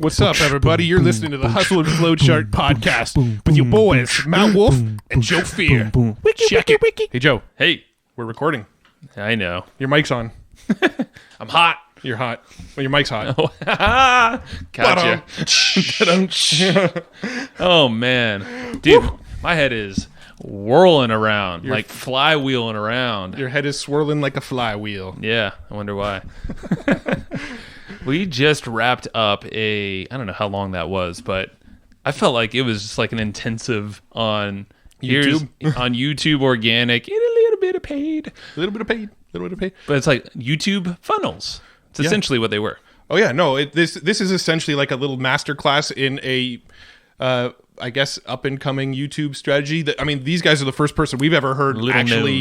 What's up, everybody? You're listening to the Hustle and Flow Chart podcast with your boys, Matt Wolf and Joe Fear. Check it. Hey, Joe. Hey. We're recording. I know. Your mic's on. I'm hot. You're hot. Well, your mic's hot. Gotcha. Oh, man. Dude, my head is whirling around, like flywheeling around. Your head is swirling like a flywheel. Yeah, I wonder why. We just wrapped up I don't know how long that was, but I felt like it was just like an intensive on YouTube. On YouTube organic, and a little bit of paid. A little bit of paid. But it's like YouTube funnels. It's essentially what they were. Oh, yeah. No, this is essentially like a little masterclass in a, I guess, up-and-coming YouTube strategy. These guys are the first person we've ever heard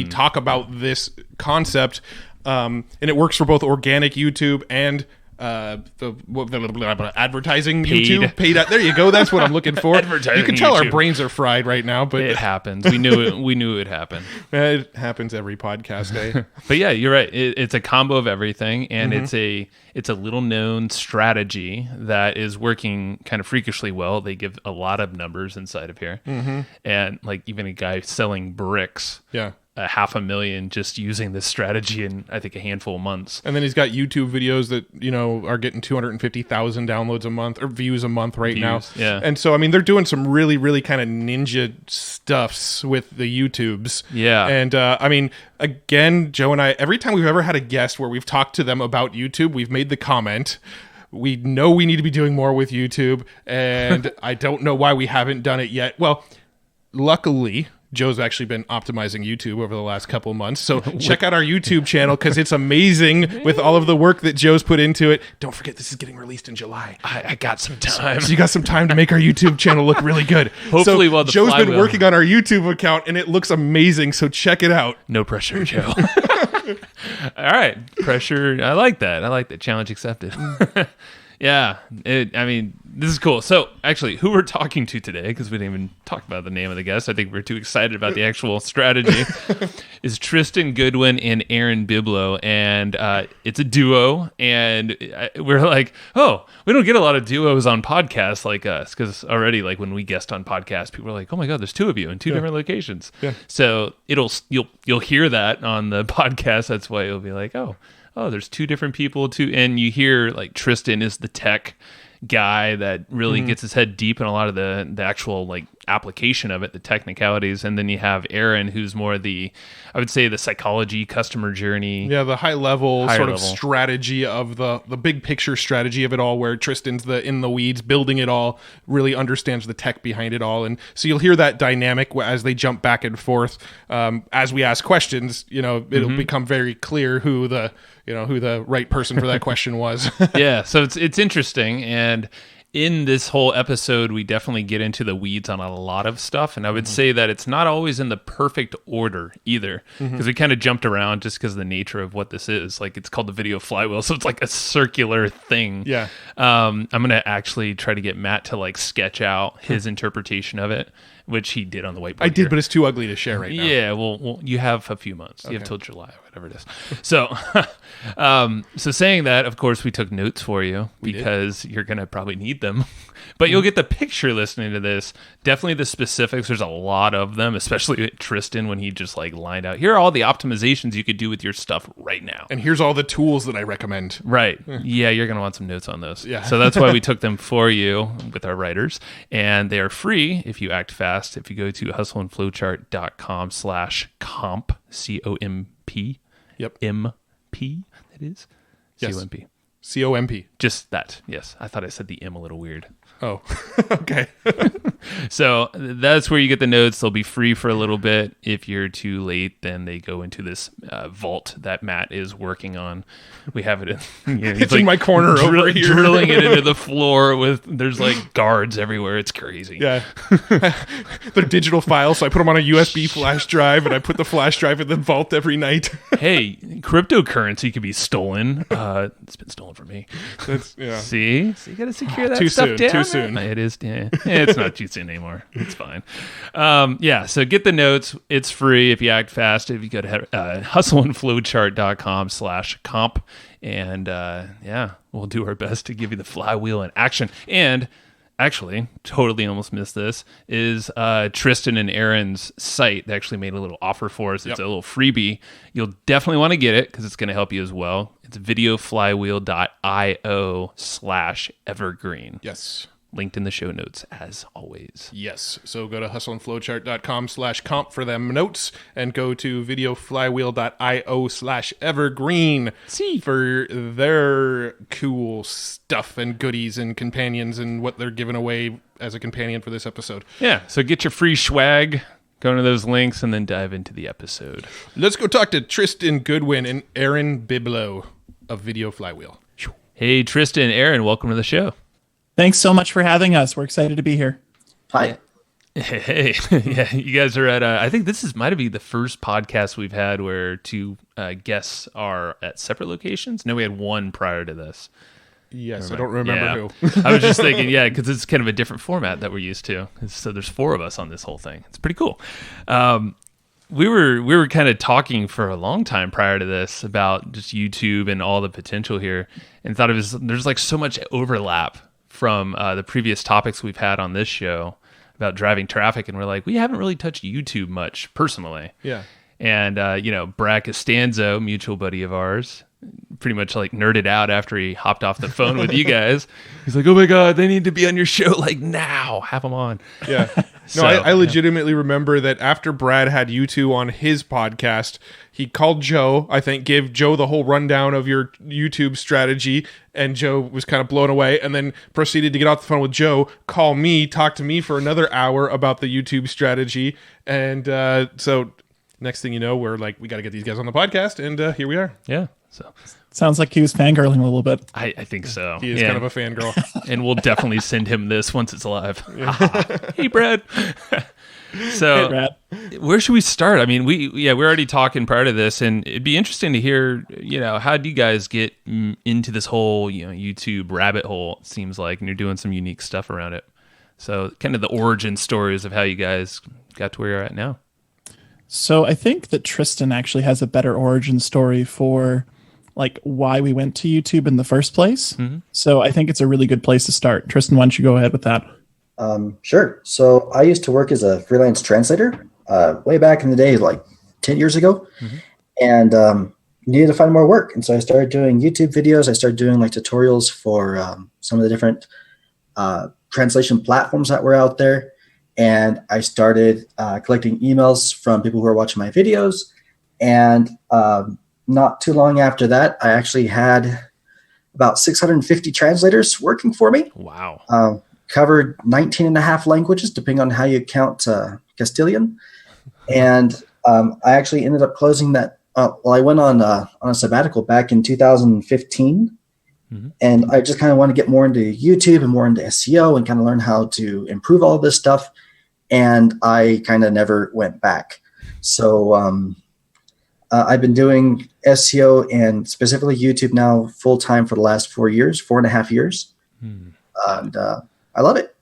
talk about this concept. And it works for both organic YouTube and the advertising paid. YouTube. Paid. There you go. That's what I'm looking for. Advertising you can tell YouTube. Our brains are fried right now, but it happens. We knew it. We knew it would happen. It happens every podcast day. But yeah, you're right. It's a combo of everything, and it's a little known strategy that is working kind of freakishly well. They give a lot of numbers inside of here, and like even a guy selling bricks. Yeah. $500,000 just using this strategy in I think a handful of months. And then he's got YouTube videos that are getting 250,000 downloads a month or views a month now. Yeah. And so they're doing some really really kind of ninja stuffs with the YouTubes. Yeah. And again, Joe and I, every time we've ever had a guest where we've talked to them about YouTube, we've made the comment, we know we need to be doing more with YouTube, and I don't know why we haven't done it yet. Well, luckily, Joe's actually been optimizing YouTube over the last couple of months. So check out our YouTube channel because it's amazing with all of the work that Joe's put into it. Don't forget, this is getting released in July. I got some time. So you got some time to make our YouTube channel look really good. Hopefully while the Joe's been flywheel. working on our YouTube account and it looks amazing. So check it out. No pressure, Joe. All right. Pressure. I like that. Challenge accepted. Yeah. This is cool. So, actually, who we're talking to today, because we didn't even talk about the name of the guest. I think we're too excited about the actual strategy, is Triston Goodwin and Aaron Biblow. And it's a duo. And we're like, oh, we don't get a lot of duos on podcasts like us. Because already, like, when we guest on podcasts, people are like, oh, my God, there's two of you in two different locations. Yeah. So, you'll hear that on the podcast. That's why you'll be like, oh, there's two different people too, and you hear like Triston is the tech guy that really gets his head deep in a lot of the actual like application of it, the technicalities, and then you have Aaron, who's more I would say the psychology, customer journey, the high level strategy of the big picture strategy of it all, where Triston's in the weeds building it all, really understands the tech behind it all. And so you'll hear that dynamic as they jump back and forth as we ask questions. It'll become very clear who the right person for that question was. Yeah, so it's interesting. And in this whole episode, we definitely get into the weeds on a lot of stuff. And I would say that it's not always in the perfect order either, because we kind of jumped around just because of the nature of what this is. Like, it's called the video flywheel, so it's like a circular thing. Yeah. I'm going to actually try to get Matt to like sketch out his interpretation of it, which he did on the whiteboard. I did, but it's too ugly to share right now. Yeah, well, you have a few months. Okay. You have till July, whatever it is. So, so saying that, of course, we took notes for you because you're going to probably need them. But you'll get the picture listening to this. Definitely the specifics. There's a lot of them, especially Triston when he just like lined out, here are all the optimizations you could do with your stuff right now. And here's all the tools that I recommend. Right. Yeah, you're going to want some notes on those. Yeah. So that's why we took them for you with our writers. And they are free if you act fast. If you go to hustleandflowchart.com/comp, C-O-M-P. Yep. M-P, that is? Yes. C-O-M-P. C-O-M-P. Just that, yes. I thought I said the M a little weird. Oh, okay. So that's where you get the notes. They'll be free for a little bit. If you're too late, then they go into this vault that Matt is working on. We have it in, it's like in my corner over here. Drilling it into the floor there's like guards everywhere. It's crazy. Yeah. They're digital files, so I put them on a USB flash drive, and I put the flash drive in the vault every night. Hey, cryptocurrency could be stolen. It's been stolen stolen from me. That's, yeah. See, so you got to secure that Too stuff soon, down. too soon. It is. Yeah, it's not too soon anymore. It's fine. So get the notes. It's free if you act fast. If you go to hustleandflowchart.com/comp, and we'll do our best to give you the flywheel in action. And actually, totally almost missed this, is Tristan and Aaron's site. They actually made a little offer for us. It's a little freebie. You'll definitely want to get it because it's going to help you as well. It's videoflywheel.io/evergreen. Yes. Linked in the show notes, as always. Yes. So go to hustleandflowchart.com/comp for them notes, and go to videoflywheel.io/evergreen for their cool stuff and goodies and companions and what they're giving away as a companion for this episode. Yeah. So get your free swag, go to those links, and then dive into the episode. Let's go talk to Triston Goodwin and Aaron Biblow of Video Flywheel. Hey, Tristan, Aaron, welcome to the show. Thanks so much for having us. We're excited to be here. Hi. Hey, yeah, you guys are at, I think this might be the first podcast we've had where two guests are at separate locations. No, we had one prior to this. Yes, I don't remember who. I was just thinking, because it's kind of a different format that we're used to. So there's 4 of us on this whole thing. It's pretty cool. We were kind of talking for a long time prior to this about just YouTube and all the potential here, and thought there's like so much overlap from the previous topics we've had on this show about driving traffic, and we're like, we haven't really touched YouTube much personally. Yeah. And Brad Costanzo, mutual buddy of ours, pretty much like nerded out after he hopped off the phone with you guys. He's like, oh my God, they need to be on your show like now. Have them on. Yeah. No, I legitimately remember that after Brad had you two on his podcast, he called Joe, I think, gave Joe the whole rundown of your YouTube strategy, and Joe was kind of blown away, and then proceeded to get off the phone with Joe, call me, talk to me for another hour about the YouTube strategy, and so next thing you know, we're like, we got to get these guys on the podcast, and here we are. Yeah. So sounds like he was fangirling a little bit. I think so. He is kind of a fangirl. And we'll definitely send him this once it's live. Hey, Brad. So, hey, Brad. Where should we start? I mean, we're already talking prior to this, and it'd be interesting to hear, how do you guys get into this whole, YouTube rabbit hole, it seems like, and you're doing some unique stuff around it. So kind of the origin stories of how you guys got to where you're at now. So I think that Tristan actually has a better origin story for like why we went to YouTube in the first place. Mm-hmm. So I think it's a really good place to start. Tristan, why don't you go ahead with that? Sure. So I used to work as a freelance translator way back in the day, like 10 years ago, and needed to find more work. And so I started doing YouTube videos. I started doing like tutorials for some of the different translation platforms that were out there. And I started collecting emails from people who were watching my videos. And not too long after that, I actually had about 650 translators working for me. Wow. Covered 19 and a half languages, depending on how you count Castilian. And I actually ended up closing that. I went on a sabbatical back in 2015. And I just kind of want to get more into YouTube and more into SEO and kind of learn how to improve all this stuff. And I kind of never went back. So I've been doing SEO and specifically YouTube now full time for the last 4.5 years. And I love it.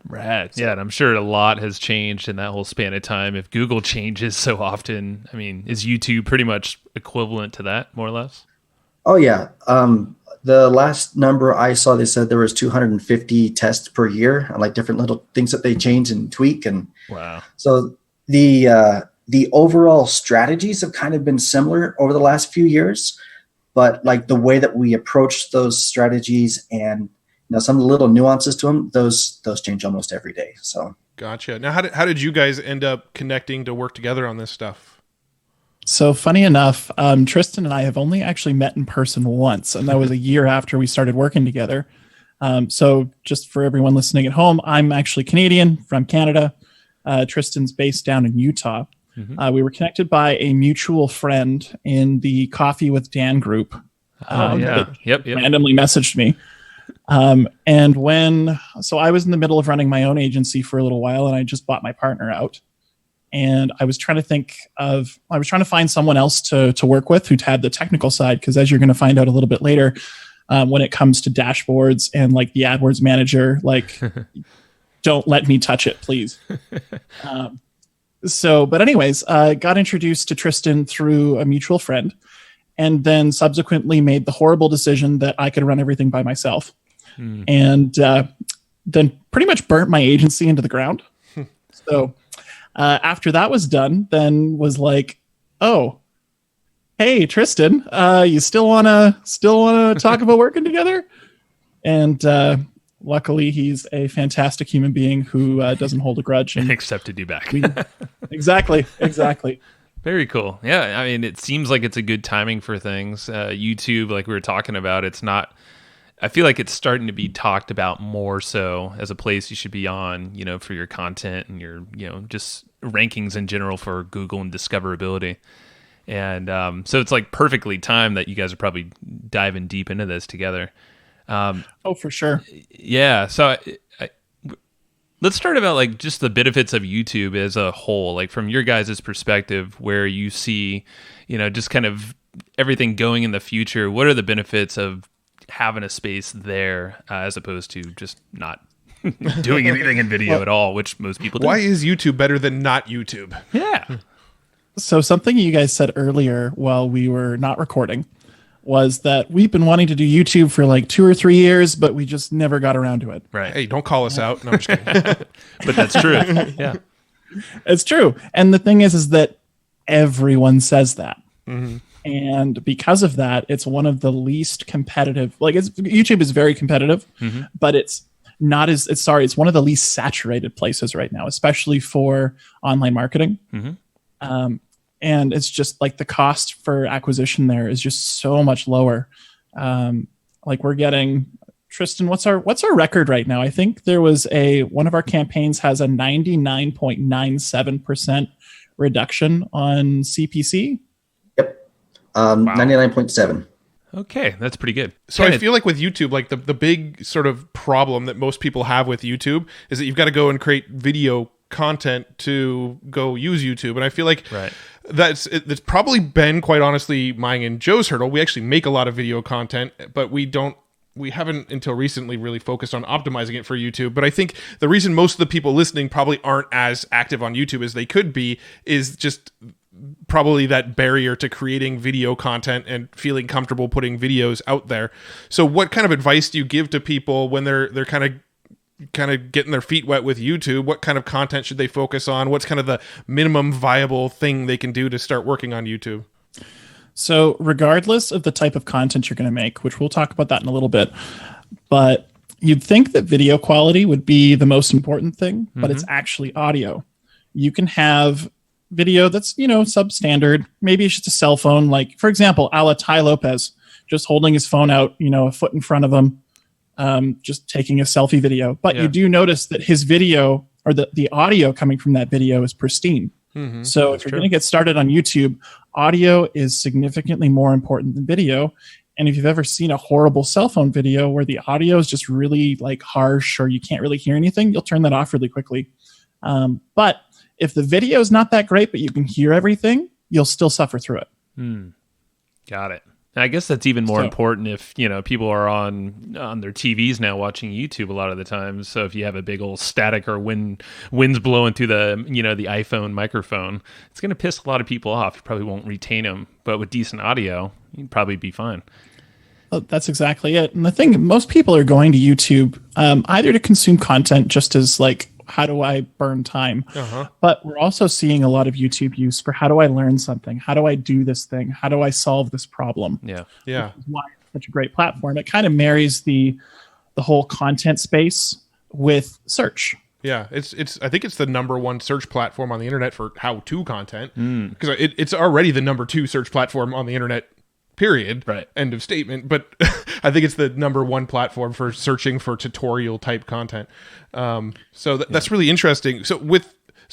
Rad. Yeah, and I'm sure a lot has changed in that whole span of time. If Google changes so often, I mean, is YouTube pretty much equivalent to that, more or less? Oh, yeah. The last number I saw, they said there was 250 tests per year on like different little things that they change and tweak. And wow. So the overall strategies have kind of been similar over the last few years, but like the way that we approach those strategies and some of the little nuances to them, those change almost every day. So gotcha. Now, how did you guys end up connecting to work together on this stuff? So funny enough, Tristan and I have only actually met in person once, and that was a year after we started working together. So just for everyone listening at home, I'm actually Canadian from Canada. Tristan's based down in Utah. We were connected by a mutual friend in the Coffee with Dan group. Yep. Randomly messaged me. So I was in the middle of running my own agency for a little while, and I just bought my partner out. And I was trying to find someone else to work with who'd had the technical side, because as you're going to find out a little bit later, when it comes to dashboards and like the AdWords manager. Like, don't let me touch it, please. But anyways, got introduced to Tristan through a mutual friend, and then subsequently made the horrible decision that I could run everything by myself. And then pretty much burnt my agency into the ground. So after that was done, then was like, oh, hey, Tristan, you still wanna talk about working together? And luckily, he's a fantastic human being who doesn't hold a grudge and accepted you back. Exactly. Very cool. Yeah, I mean, it seems like it's a good timing for things. YouTube, like we were talking about, it's not. I feel like it's starting to be talked about more so as a place you should be on, for your content and your, just rankings in general for Google and discoverability. And so it's like perfectly timed that you guys are probably diving deep into this together. Oh, for sure. Yeah. So let's start about like just the benefits of YouTube as a whole, like from your guys' perspective, where you see, just kind of everything going in the future. What are the benefits of having a space there as opposed to just not doing anything in video at all, which most people do? Why is YouTube better than not YouTube? Yeah. So something you guys said earlier while we were not recording was that we've been wanting to do YouTube for like 2 or 3 years, but we just never got around to it. Right. Hey, don't call us out. No, I'm just kidding. But that's true. Yeah. It's true. And the thing is that everyone says that. Mm-hmm. And because of that, it's one of the least competitive. Like, YouTube is very competitive, but it's not as it's one of the least saturated places right now, especially for online marketing. And it's just like the cost for acquisition there is just so much lower. Like we're getting, Tristan, what's our record right now? I think there was one of our campaigns has a 99.97% reduction on CPC. Yep. 99.7. Okay, that's pretty good. So I feel like with YouTube, like the big sort of problem that most people have with YouTube is that you've got to go and create video content to go use YouTube. And I feel like that's probably been, quite honestly, mine and Joe's hurdle. We actually make a lot of video content, but we haven't until recently really focused on optimizing it for YouTube. But I think the reason most of the people listening probably aren't as active on YouTube as they could be is just probably that barrier to creating video content and feeling comfortable putting videos out there. So what kind of advice do you give to people when they're kind of getting their feet wet with YouTube? What kind of content should they focus on? What's kind of the minimum viable thing they can do to start working on YouTube? So regardless of the type of content you're going to make, which we'll talk about that in a little bit, but you'd think that video quality would be the most important thing, but it's actually audio. You can have video that's, substandard. Maybe it's just a cell phone. Like, for example, a la Ty Lopez, just holding his phone out, a foot in front of him, just taking a selfie video. But you do notice that his video or the audio coming from that video is pristine. So if you're going to get started on YouTube, audio is significantly more important than video. And if you've ever seen a horrible cell phone video where the audio is just really like harsh or you can't really hear anything, you'll turn that off really quickly. But if the video is not that great, but you can hear everything, you'll still suffer through it. Got it. And I guess that's even more important if, people are on their TVs now watching YouTube a lot of the time. So if you have a big old static or wind's blowing through the, the iPhone microphone, it's going to piss a lot of people off. You probably won't retain them. But with decent audio, you'd probably be fine. Oh, that's exactly it. And the thing, most people are going to YouTube either to consume content just as like, how do I burn time? But we're also seeing a lot of YouTube use for how do I learn something? How do I do this thing? How do I solve this problem? Yeah. Which is why it's such a great platform. It kind of marries the whole content space with search. Yeah, I think it's the number one search platform on the internet for how-to content, because it's already the number 2 search platform on the internet. Period. Right. End of statement. But I think it's the number 1 platform for searching for tutorial type content. So that's really interesting. So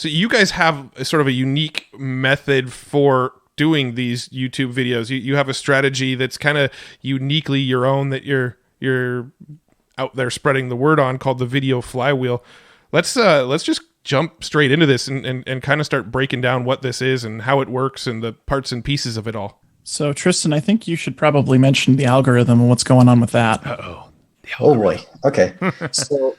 you guys have a sort of a unique method for doing these YouTube videos. You have a strategy that's kind of uniquely your own that you're out there spreading the word on, called the video Flywheel. Let's just jump straight into this and kind of start breaking down what this is and how it works and the parts and pieces of it all. So Tristan, I think you should probably mention the algorithm and what's going on with that. Uh-oh. Oh boy. Okay. So,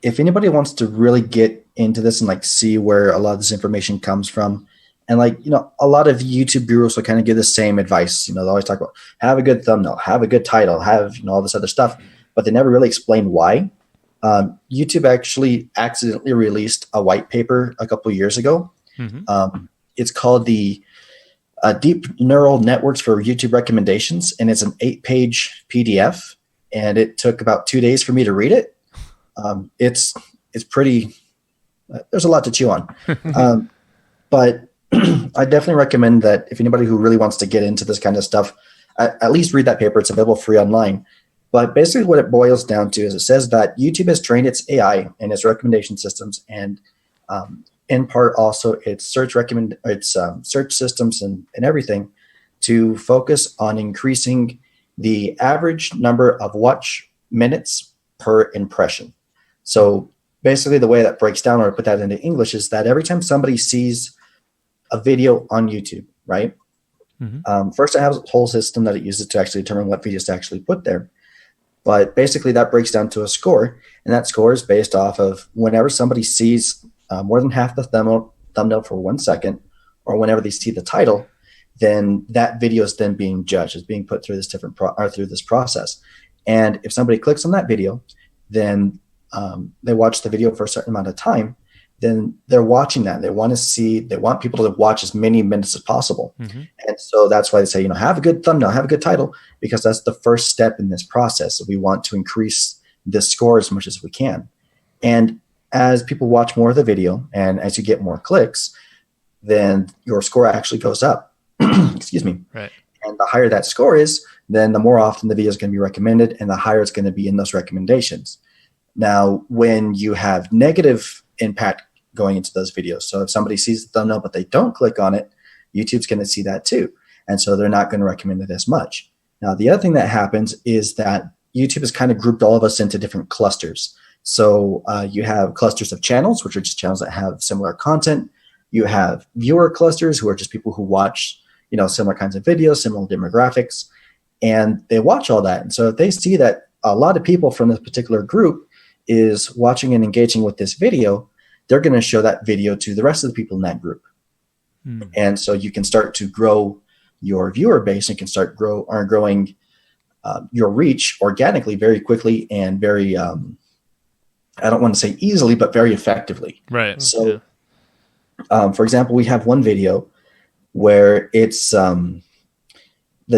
if anybody wants to really get into this and like see where a lot of this information comes from, and like, a lot of YouTube gurus will kind of give the same advice. They always talk about have a good thumbnail, have a good title, have, all this other stuff, but they never really explain why. YouTube actually accidentally released a white paper a couple of years ago. It's called the Deep Neural Networks for YouTube Recommendations, and it's an 8-page PDF, and it took about 2 days for me to read it. It's pretty. There's a lot to chew on, but I definitely recommend that if anybody who really wants to get into this kind of stuff, at least read that paper. It's available free online. But basically, what it boils down to is it says that YouTube has trained its AI and its recommendation systems, and in part also its search systems and everything to focus on increasing the average number of watch minutes per impression. So basically the way that breaks down, or to put that into English, is that every time somebody sees a video on YouTube, right? First it has a whole system that it uses to actually determine what videos to actually put there. But basically that breaks down to a score, and that score is based off of whenever somebody sees more than half the thumbnail for 1 second, or whenever they see the title, then that video is then being judged, is being put through this through this process. And if somebody clicks on that video, then they watch the video for a certain amount of time, then they're watching that. They want people to watch as many minutes as possible. And so that's why they say, have a good thumbnail, have a good title, because that's the first step in this process. So we want to increase this score as much as we can. And as people watch more of the video and as you get more clicks, then your score actually goes up. Excuse me. Right. And the higher that score is, then the more often the video is going to be recommended, and the higher it's going to be in those recommendations. Now, when you have negative impact going into those videos, so if somebody sees the thumbnail but they don't click on it, YouTube's going to see that too. And so they're not going to recommend it as much. Now, the other thing that happens is that YouTube has kind of grouped all of us into different clusters. So you have clusters of channels, which are just channels that have similar content. You have viewer clusters, who are just people who watch, similar kinds of videos, similar demographics, and they watch all that. And so if they see that a lot of people from this particular group is watching and engaging with this video, they're going to show that video to the rest of the people in that group. And so you can start to grow your viewer base, and can start growing your reach organically very quickly and very, I don't want to say easily, but very effectively. Right. So, for example, we have one video where it's the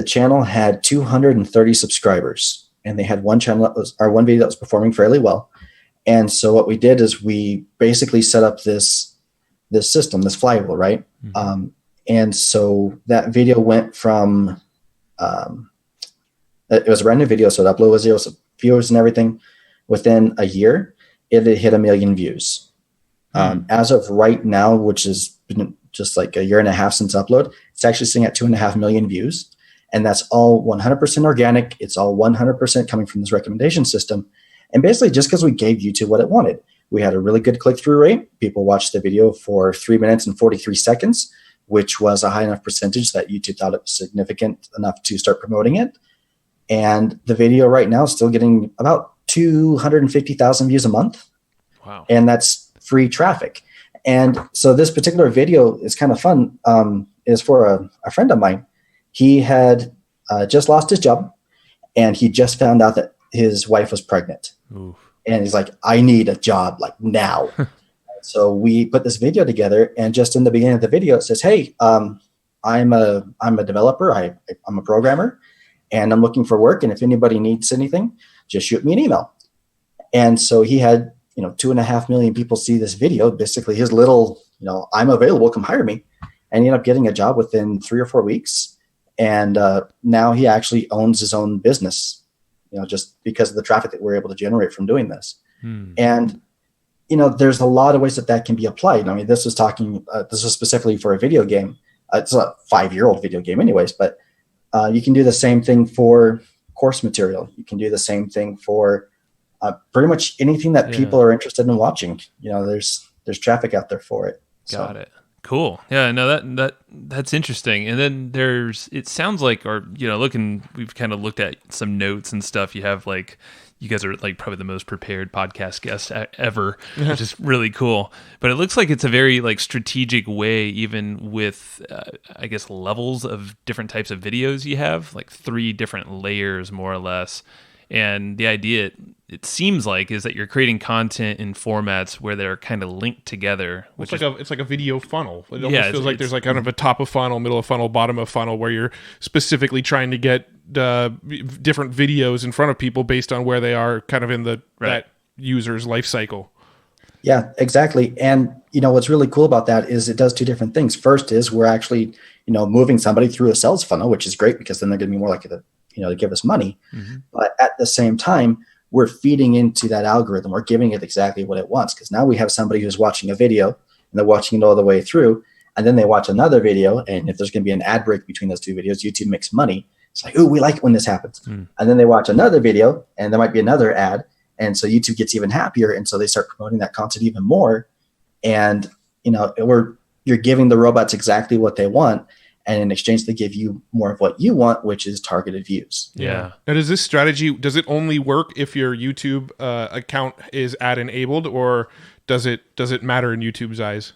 channel had 230 subscribers, and they had one video that was performing fairly well. And so what we did is we basically set up this system, this Flywheel, right? And so that video went from it was a brand new video, so the upload was 0 viewers and everything. Within a year, it had hit 1 million views. As of right now, which has been just like a year and a half since upload, it's actually sitting at 2.5 million views. And that's all 100% organic. It's all 100% coming from this recommendation system. And basically, just because we gave YouTube what it wanted, we had a really good click-through rate. People watched the video for 3 minutes and 43 seconds, which was a high enough percentage that YouTube thought it was significant enough to start promoting it. And the video right now is still getting about 250,000 views a month. Wow. And that's free traffic. And so this particular video is kind of fun. Is for a friend of mine. He had just lost his job, and he just found out that his wife was pregnant. Oof. And he's like, I need a job like now. So we put this video together, and just in the beginning of the video, it says, hey, I'm a developer. I'm a programmer, and I'm looking for work. And if anybody needs anything, just shoot me an email. And so he had, 2.5 million people see this video, basically his little, I'm available, come hire me. And he ended up getting a job within 3 or 4 weeks. And now he actually owns his own business, just because of the traffic that we're able to generate from doing this. And, there's a lot of ways that can be applied. I mean, this was specifically for a video game. It's a 5-year-old video game anyways, but you can do the same thing for course material. You can do the same thing for pretty much anything that people are interested in watching. There's traffic out there for it. Got it. Cool. Yeah, no, that's interesting. And then it sounds like, or we've kind of looked at some notes and stuff. You have you guys are like probably the most prepared podcast guest ever, which is really cool. But it looks like it's a very strategic way, even with I guess levels of different types of videos you have, like 3 different layers more or less. And the idea, it seems like, is that you're creating content in formats where they're kind of linked together. Which it's like a video funnel. It almost feels like there's kind of a top of funnel, middle of funnel, bottom of funnel, where you're specifically trying to get different videos in front of people based on where they are kind of in that user's life cycle. Yeah, exactly. And, what's really cool about that is it does 2 different things. First is we're actually, moving somebody through a sales funnel, which is great because then they're going to be more likely to give us money. Mm-hmm. But at the same time, we're feeding into that algorithm. We're giving it exactly what it wants. Because now we have somebody who's watching a video and they're watching it all the way through. And then they watch another video. And if there's going to be an ad break between those 2 videos, YouTube makes money. It's like, ooh, we like when this happens. Mm. And then they watch another video and there might be another ad. And so YouTube gets even happier. And so they start promoting that content even more. And, you're giving the robots exactly what they want. And in exchange, they give you more of what you want, which is targeted views. Yeah. Now, does this strategy, does it only work if your YouTube account is ad enabled, or does it matter in YouTube's eyes?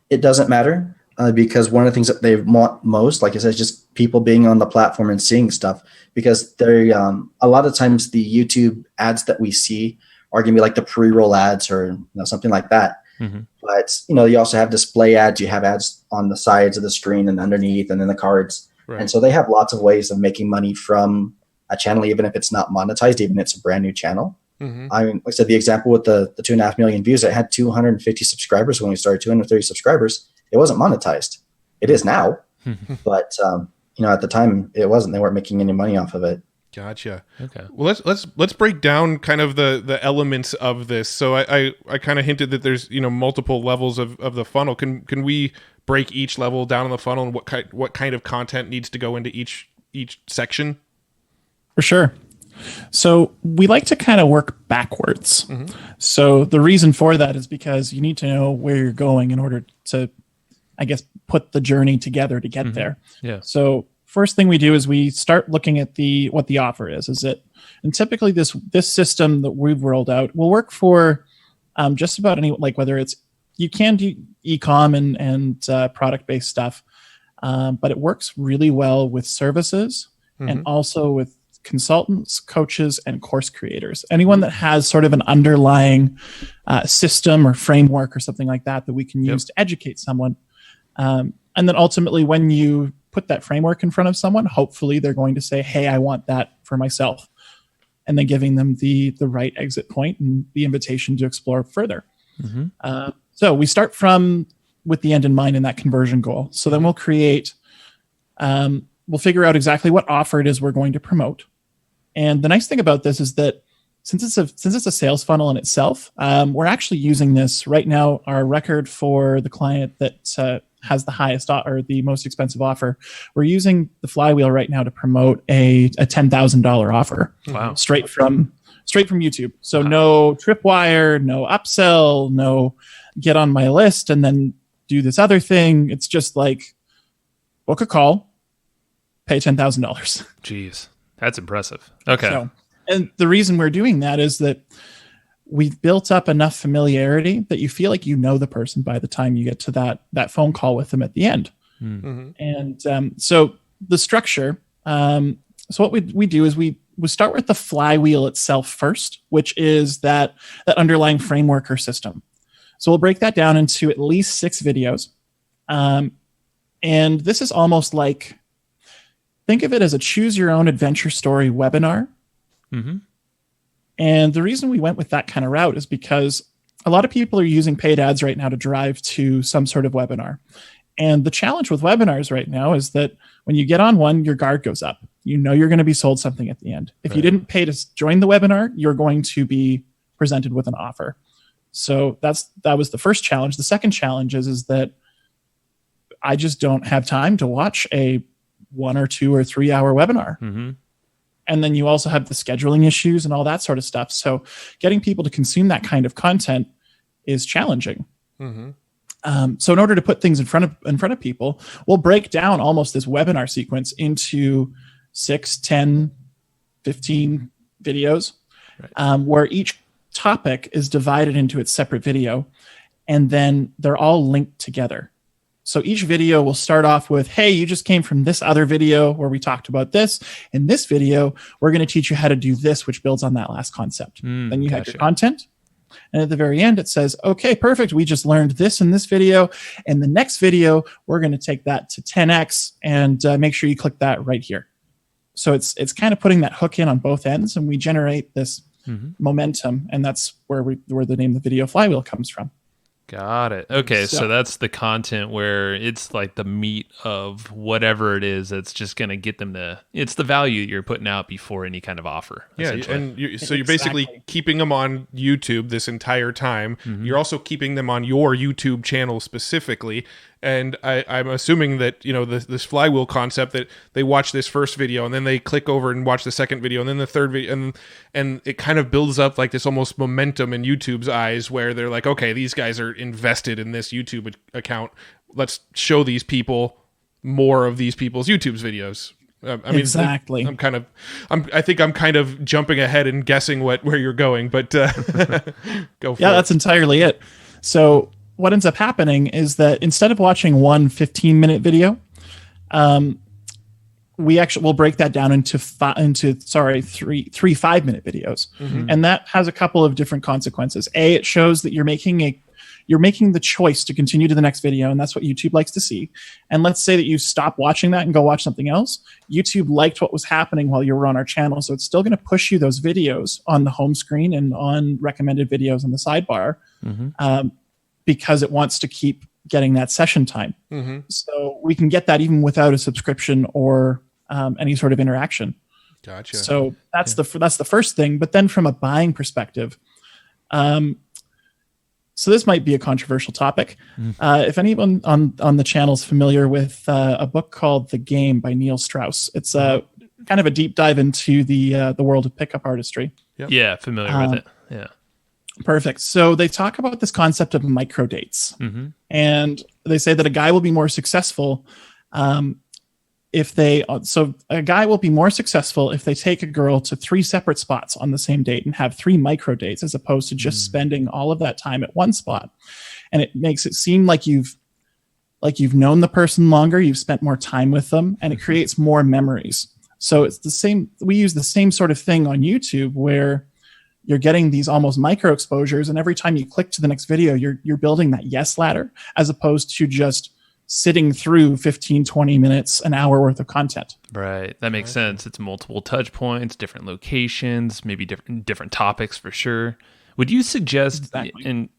It doesn't matter because one of the things that they want most, like I said, is just people being on the platform and seeing stuff. Because they, a lot of times the YouTube ads that we see are going to be like the pre-roll ads or something like that. Mm-hmm. But, you also have display ads. You have ads on the sides of the screen and underneath and then the cards. Right. And so they have lots of ways of making money from a channel, even if it's not monetized, even if it's a brand new channel. Mm-hmm. I mean, like I said, the example with the 2.5 million views, it had 250 subscribers when we started, 230 subscribers. It wasn't monetized. It is now. But, at the time it wasn't. They weren't making any money off of it. Gotcha. Okay. Well, let's break down kind of the elements of this. So I kind of hinted that there's multiple levels of the funnel. Can we break each level down in the funnel and what kind of content needs to go into each section? For sure. So we like to kind of work backwards. Mm-hmm. So the reason for that is because you need to know where you're going in order to, I guess, put the journey together to get there. Yeah. So first thing we do is we start looking at what the offer is. And typically this system that we've rolled out will work for just about any, whether it's, you can do e-com and product-based stuff, but it works really well with services and also with consultants, coaches, and course creators. Anyone that has sort of an underlying system or framework or something like that we can use to educate someone. And then ultimately when you put that framework in front of someone, hopefully they're going to say, hey, I want that for myself. And then giving them the right exit point and the invitation to explore further. Mm-hmm. So we start with the end in mind and that conversion goal. So then we'll create, we'll figure out exactly what offer it is we're going to promote. And the nice thing about this is that since it's a sales funnel in itself, we're actually using this right now. Our record for the client that has the highest or the most expensive offer, we're using the Flywheel right now to promote a $10,000 offer. Wow. Straight from YouTube. So no tripwire, no upsell, no get on my list and then do this other thing. It's just like book a call, pay $10,000. Jeez, that's impressive. Okay. So, and the reason we're doing that is that we've built up enough familiarity that you feel like you know the person by the time you get to that phone call with them at the end. Mm-hmm. And so the structure, so what we do is we start with the Flywheel itself first, which is that underlying framework or system. So we'll break that down into at least 6 videos. And this is almost like, think of it as a choose your own adventure story webinar. Mm-hmm. And the reason we went with that kind of route is because a lot of people are using paid ads right now to drive to some sort of webinar. And the challenge with webinars right now is that when you get on one, your guard goes up. You know you're going to be sold something at the end. If you didn't pay to join the webinar, you're going to be presented with an offer. So that was the first challenge. The second challenge is that I just don't have time to watch a 1 or 2 or 3 hour webinar. Mm-hmm. And then you also have the scheduling issues and all that sort of stuff. So getting people to consume that kind of content is challenging. Mm-hmm. So in order to put things in front of people, we'll break down almost this webinar sequence into 6, 10, 15 videos, where each topic is divided into its separate video, and then they're all linked together. So each video will start off with, hey, you just came from this other video where we talked about this. In this video, we're going to teach you how to do this, which builds on that last concept. Then you have your content. And at the very end, it says, okay, perfect. We just learned this in this video. And the next video, we're going to take that to 10x and make sure you click that right here. So it's kind of putting that hook in on both ends, and we generate this momentum. And that's where the name of the video Flywheel comes from. Got it. Okay, so that's the content where it's like the meat of whatever it is that's just going to get them to... It's the value you're putting out before any kind of offer. Yeah, and you're basically keeping them on YouTube this entire time. You're also keeping them on your YouTube channel specifically. And I'm assuming that, this flywheel concept, that they watch this first video and then they click over and watch the second video and then the third video, and it kind of builds up like this almost momentum in YouTube's eyes, where they're like, okay, these guys are invested in this YouTube account. Let's show these people more of these people's YouTube's videos. Exactly. I think I'm kind of jumping ahead and guessing where you're going, but go for it. Yeah, that's entirely it. So what ends up happening is that instead of watching one 15-minute video, we'll break that down into three 5-minute videos. And that has a couple of different consequences. A, it shows that you're making the choice to continue to the next video, and that's what YouTube likes to see. And let's say that you stop watching that and go watch something else. YouTube liked what was happening while you were on our channel, so it's still going to push you those videos on the home screen and on recommended videos on the sidebar, because it wants to keep getting that session time. So we can get that even without a subscription or any sort of interaction. Gotcha. So that's the first thing. But then from a buying perspective, so this might be a controversial topic. If anyone on the channel is familiar with a book called The Game by Neil Strauss, it's kind of a deep dive into the world of pickup artistry. Yep. Yeah, familiar with it. Yeah. Perfect. So they talk about this concept of micro dates, and they say that a guy will be more successful if they take a girl to 3 separate spots on the same date and have 3 micro dates, as opposed to just spending all of that time at one spot. And it makes it seem like you've known the person longer, you've spent more time with them, and it creates more memories. So it's the same. We use the same sort of thing on YouTube, where you're getting these almost micro exposures, and every time you click to the next video, you're building that yes ladder, as opposed to just sitting through 15, 20 minutes, an hour worth of content. Right. That makes sense. It's multiple touch points, different locations, maybe different topics for sure. Would you suggest, and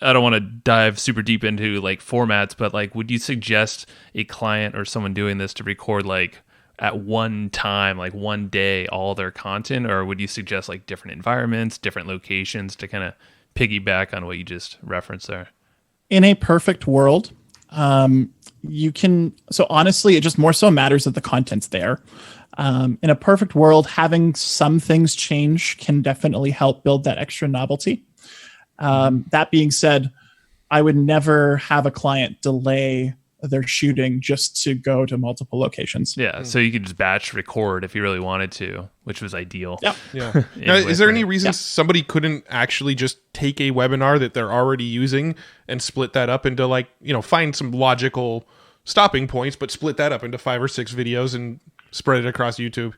I don't want to dive super deep into like formats, but like, would you suggest a client or someone doing this to record like at one time, like one day, all their content? Or would you suggest like different environments, different locations to kind of piggyback on what you just referenced there? In a perfect world, you can, so honestly, it just more so matters that the content's there. In a perfect world, having some things change can definitely help build that extra novelty. That being said, I would never have a client delay their shooting just to go to multiple locations. Yeah, so you could just batch record if you really wanted to, which was ideal. Yeah. Now, is there any reason somebody couldn't actually just take a webinar that they're already using and split that up into find some logical stopping points, but split that up into 5 or 6 videos and spread it across YouTube?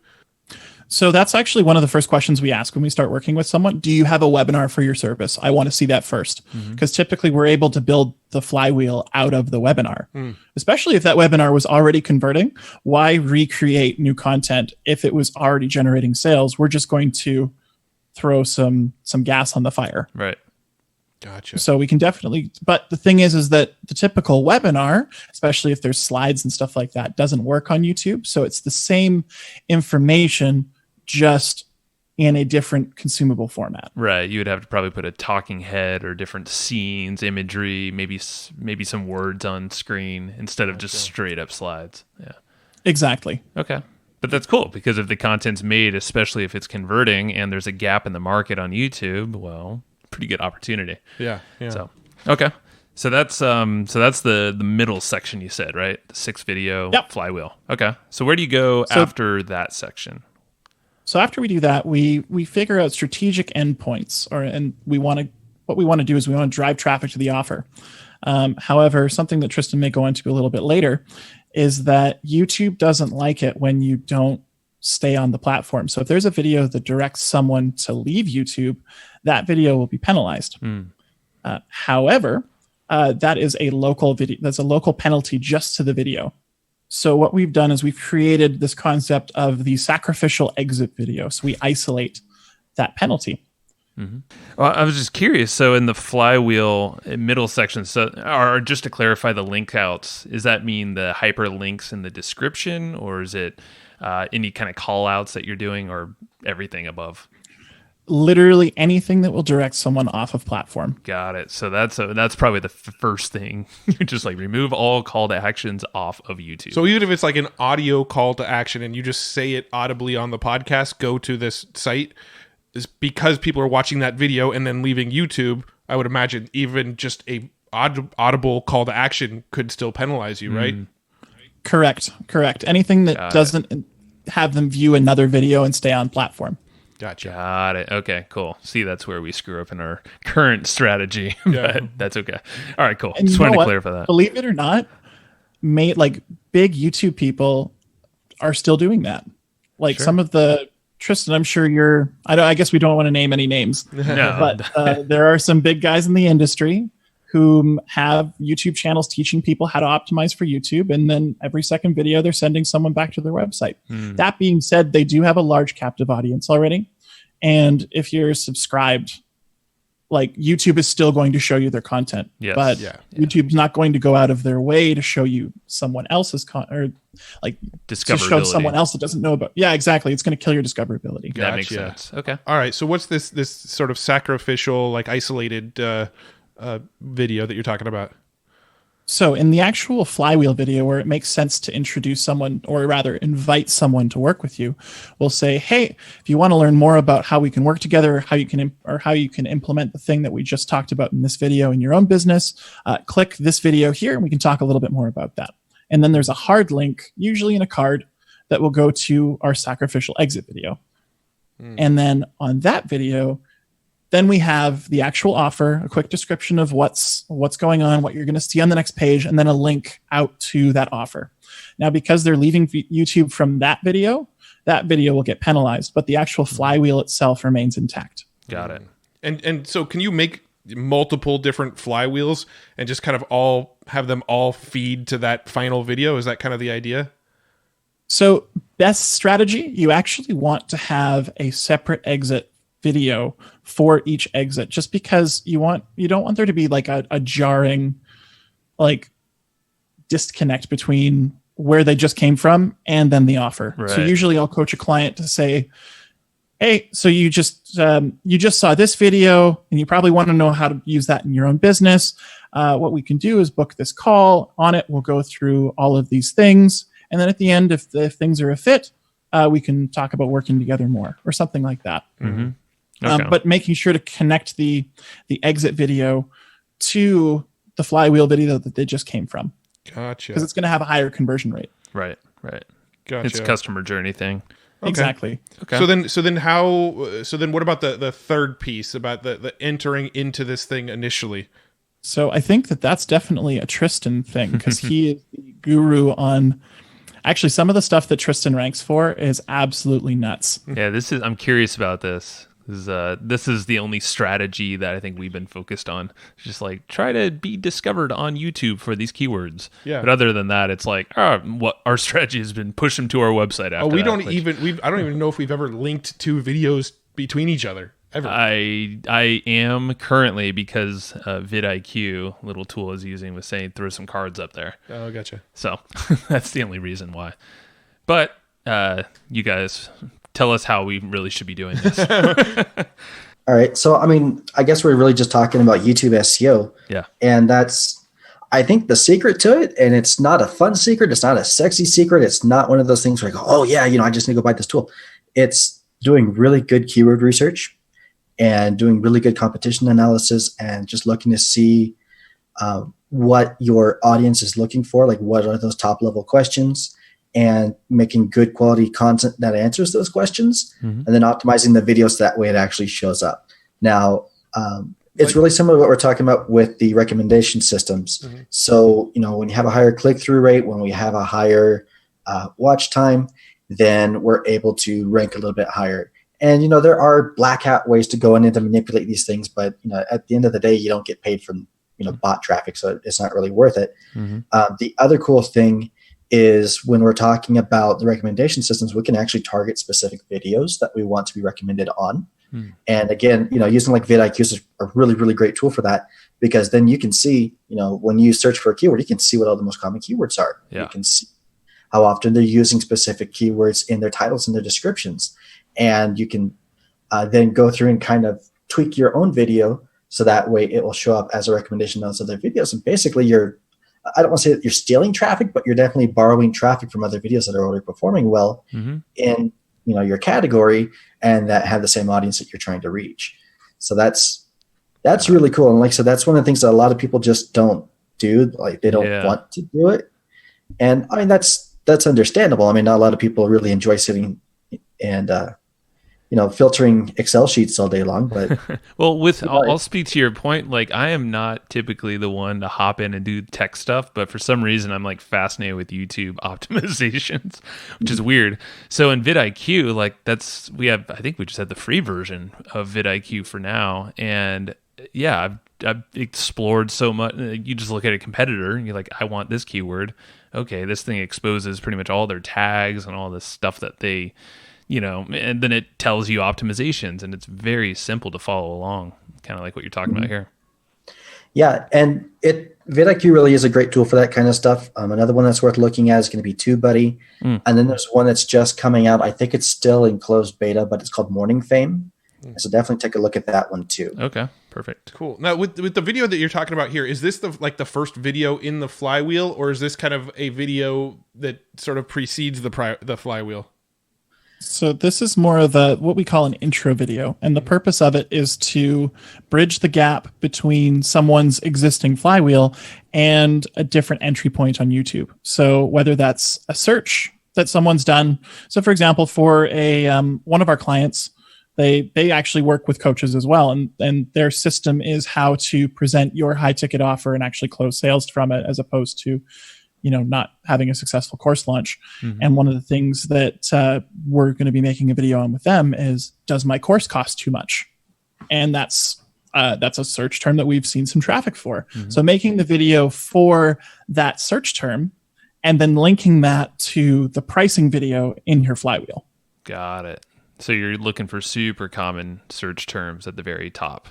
So that's actually one of the first questions we ask when we start working with someone. Do you have a webinar for your service? I want to see that first, because typically we're able to build the flywheel out of the webinar, especially if that webinar was already converting. Why recreate new content if it was already generating sales? We're just going to throw some gas on the fire. Right. Gotcha. So we can definitely, but the thing is that the typical webinar, especially if there's slides and stuff like that, doesn't work on YouTube. So it's the same information, just in a different consumable format. Right. You would have to probably put a talking head or different scenes, imagery, maybe some words on screen instead of just straight up slides. Yeah. Exactly. Okay. But that's cool, because if the content's made, especially if it's converting and there's a gap in the market on YouTube, well, pretty good opportunity. Yeah. So, okay. So that's the middle section you said, right? The 6-video flywheel. Okay. So where do you go after that section? So after we do that, we figure out strategic endpoints, what we want to do is we want to drive traffic to the offer. However, something that Triston may go into a little bit later is that YouTube doesn't like it when you don't stay on the platform. So if there's a video that directs someone to leave YouTube, that video will be penalized. However, that is a local video. That's a local penalty just to the video. So what we've done is we've created this concept of the sacrificial exit video. So we isolate that penalty. Mm-hmm. Well, I was just curious. So in the flywheel middle section, or just to clarify the link outs, does that mean the hyperlinks in the description, or is it any kind of call outs that you're doing, or everything above? Literally anything that will direct someone off of platform. Got it. So that's probably the first thing. You just like remove all call to actions off of YouTube. So even if it's like an audio call to action and you just say it audibly on the podcast, go to this site, is because people are watching that video and then leaving YouTube. I would imagine even just a audible call to action could still penalize you, right? Correct. Anything that doesn't have them view another video and stay on platform. Gotcha. Got it. Okay, cool. See, that's where we screw up in our current strategy, but that's okay. All right, cool. And just wanted to clarify that. Believe it or not, big YouTube people are still doing that. Some of the Triston, I'm sure I guess we don't want to name any names, no. But there are some big guys in the industry who have YouTube channels teaching people how to optimize for YouTube. And then every second video, they're sending someone back to their website. That being said, they do have a large captive audience already. And if you're subscribed, YouTube is still going to show you their content. Yes. But YouTube's not going to go out of their way to show you someone else's to show someone else that doesn't know about. Yeah, exactly. It's going to kill your discoverability. That makes sense. Okay. All right. So what's this sort of sacrificial, isolated video that you're talking about? So in the actual flywheel video where it makes sense to introduce someone, or rather invite someone to work with you, we'll say, hey, if you want to learn more about how we can work together, how you can implement the thing that we just talked about in this video in your own business, click this video here and we can talk a little bit more about that. And then there's a hard link, usually in a card, that will go to our sacrificial exit video. And then on that video, then we have the actual offer, a quick description of what's going on, what you're going to see on the next page, and then a link out to that offer. Now, because they're leaving YouTube from that video will get penalized, but the actual flywheel itself remains intact. Got it. And so can you make multiple different flywheels and just kind of all have them all feed to that final video? Is that kind of the idea? So best strategy, you actually want to have a separate exit video for each exit, just because you don't want there to be a jarring disconnect between where they just came from and then the offer. Right. So usually I'll coach a client to say, hey, so you just saw this video and you probably want to know how to use that in your own business. What we can do is book this call. On it, we'll go through all of these things. And then at the end, if things are a fit, we can talk about working together more or something like that. Mm-hmm. Okay. But making sure to connect the exit video to the flywheel video that they just came from. Gotcha. Because it's going to have a higher conversion rate. Right. Gotcha. It's a customer journey thing. Okay. Exactly. Okay. So then what about the third piece about the entering into this thing initially? So I think that's definitely a Triston thing, because he is the guru on. Actually, some of the stuff that Triston ranks for is absolutely nuts. Yeah, I'm curious about this. This is the only strategy that I think we've been focused on. It's just try to be discovered on YouTube for these keywords. Yeah. But other than that, it's what our strategy has been push them to our website after. I don't even know if we've ever linked two videos between each other ever. I am currently, because vidIQ, little tool I was using, was saying throw some cards up there. Oh, gotcha. So that's the only reason why. But you guys tell us how we really should be doing this. All right. So, I guess we're really just talking about YouTube SEO. Yeah. And that's, I think, the secret to it. And it's not a fun secret. It's not a sexy secret. It's not one of those things where I go, oh, yeah, I just need to go buy this tool. It's doing really good keyword research and doing really good competition analysis and just looking to see what your audience is looking for, like what are those top level questions, and making good quality content that answers those questions, and then optimizing the videos that way it actually shows up. Now, it's really similar to what we're talking about with the recommendation systems. So, when you have a higher click-through rate, when we have a higher watch time, then we're able to rank a little bit higher. And, there are black hat ways to go in and to manipulate these things, but, at the end of the day, you don't get paid from, bot traffic, so it's not really worth it. The other cool thing is when we're talking about the recommendation systems, we can actually target specific videos that we want to be recommended on. And again, using like vidIQ is a really, really great tool for that, because then you can see, when you search for a keyword, you can see what all the most common keywords are. You can see how often they're using specific keywords in their titles and their descriptions. And you can then go through and kind of tweak your own video so that way it will show up as a recommendation on those other videos. And basically I don't want to say that you're stealing traffic, but you're definitely borrowing traffic from other videos that are already performing well in your category and that have the same audience that you're trying to reach. So that's really cool. And like I said, that's one of the things that a lot of people just don't do. Like they don't want to do it. And I mean, that's understandable. I mean, not a lot of people really enjoy sitting and, filtering Excel sheets all day long, but well, I'll speak to your point. Like I am not typically the one to hop in and do tech stuff, but for some reason I'm like fascinated with YouTube optimizations, which is weird. So in vidIQ, like I think we just had the free version of vidIQ for now. And yeah, I've explored so much. You just look at a competitor and you're like, I want this keyword. Okay, this thing exposes pretty much all their tags and all this stuff that they, and then it tells you optimizations, and it's very simple to follow along, kind of like what you're talking about here. Yeah, and vidIQ really is a great tool for that kind of stuff. Another one that's worth looking at is going to be TubeBuddy. And then there's one that's just coming out. I think it's still in closed beta, but it's called Morning Fame. So definitely take a look at that one too. Okay, perfect. Cool. Now, with the video that you're talking about here, is this the first video in the Flywheel, or is this kind of a video that sort of precedes the Flywheel? So this is more of what we call an intro video. And the purpose of it is to bridge the gap between someone's existing Flywheel and a different entry point on YouTube. So whether that's a search that someone's done. So for example, for one of our clients, they actually work with coaches as well. And their system is how to present your high ticket offer and actually close sales from it, as opposed to not having a successful course launch. And one of the things that we're going to be making a video on with them is, does my course cost too much? And that's a search term that we've seen some traffic for. So making the video for that search term and then linking that to the pricing video in your Flywheel. Got it. So you're looking for super common search terms at the very top.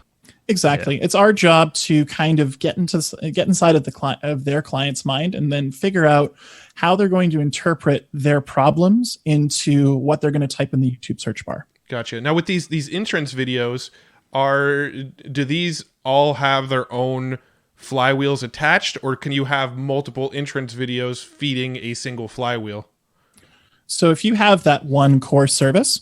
Exactly. Yeah. It's our job to kind of get inside of their client's mind and then figure out how they're going to interpret their problems into what they're going to type in the YouTube search bar. Gotcha. Now with these entrance videos, do these all have their own flywheels attached, or can you have multiple entrance videos feeding a single flywheel? So if you have that one core service,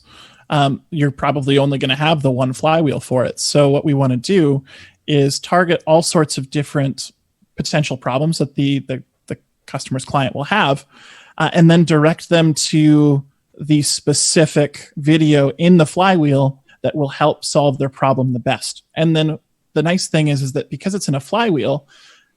you're probably only going to have the one flywheel for it. So what we want to do is target all sorts of different potential problems that the customer's client will have, and then direct them to the specific video in the flywheel that will help solve their problem the best. And then the nice thing is that because it's in a flywheel,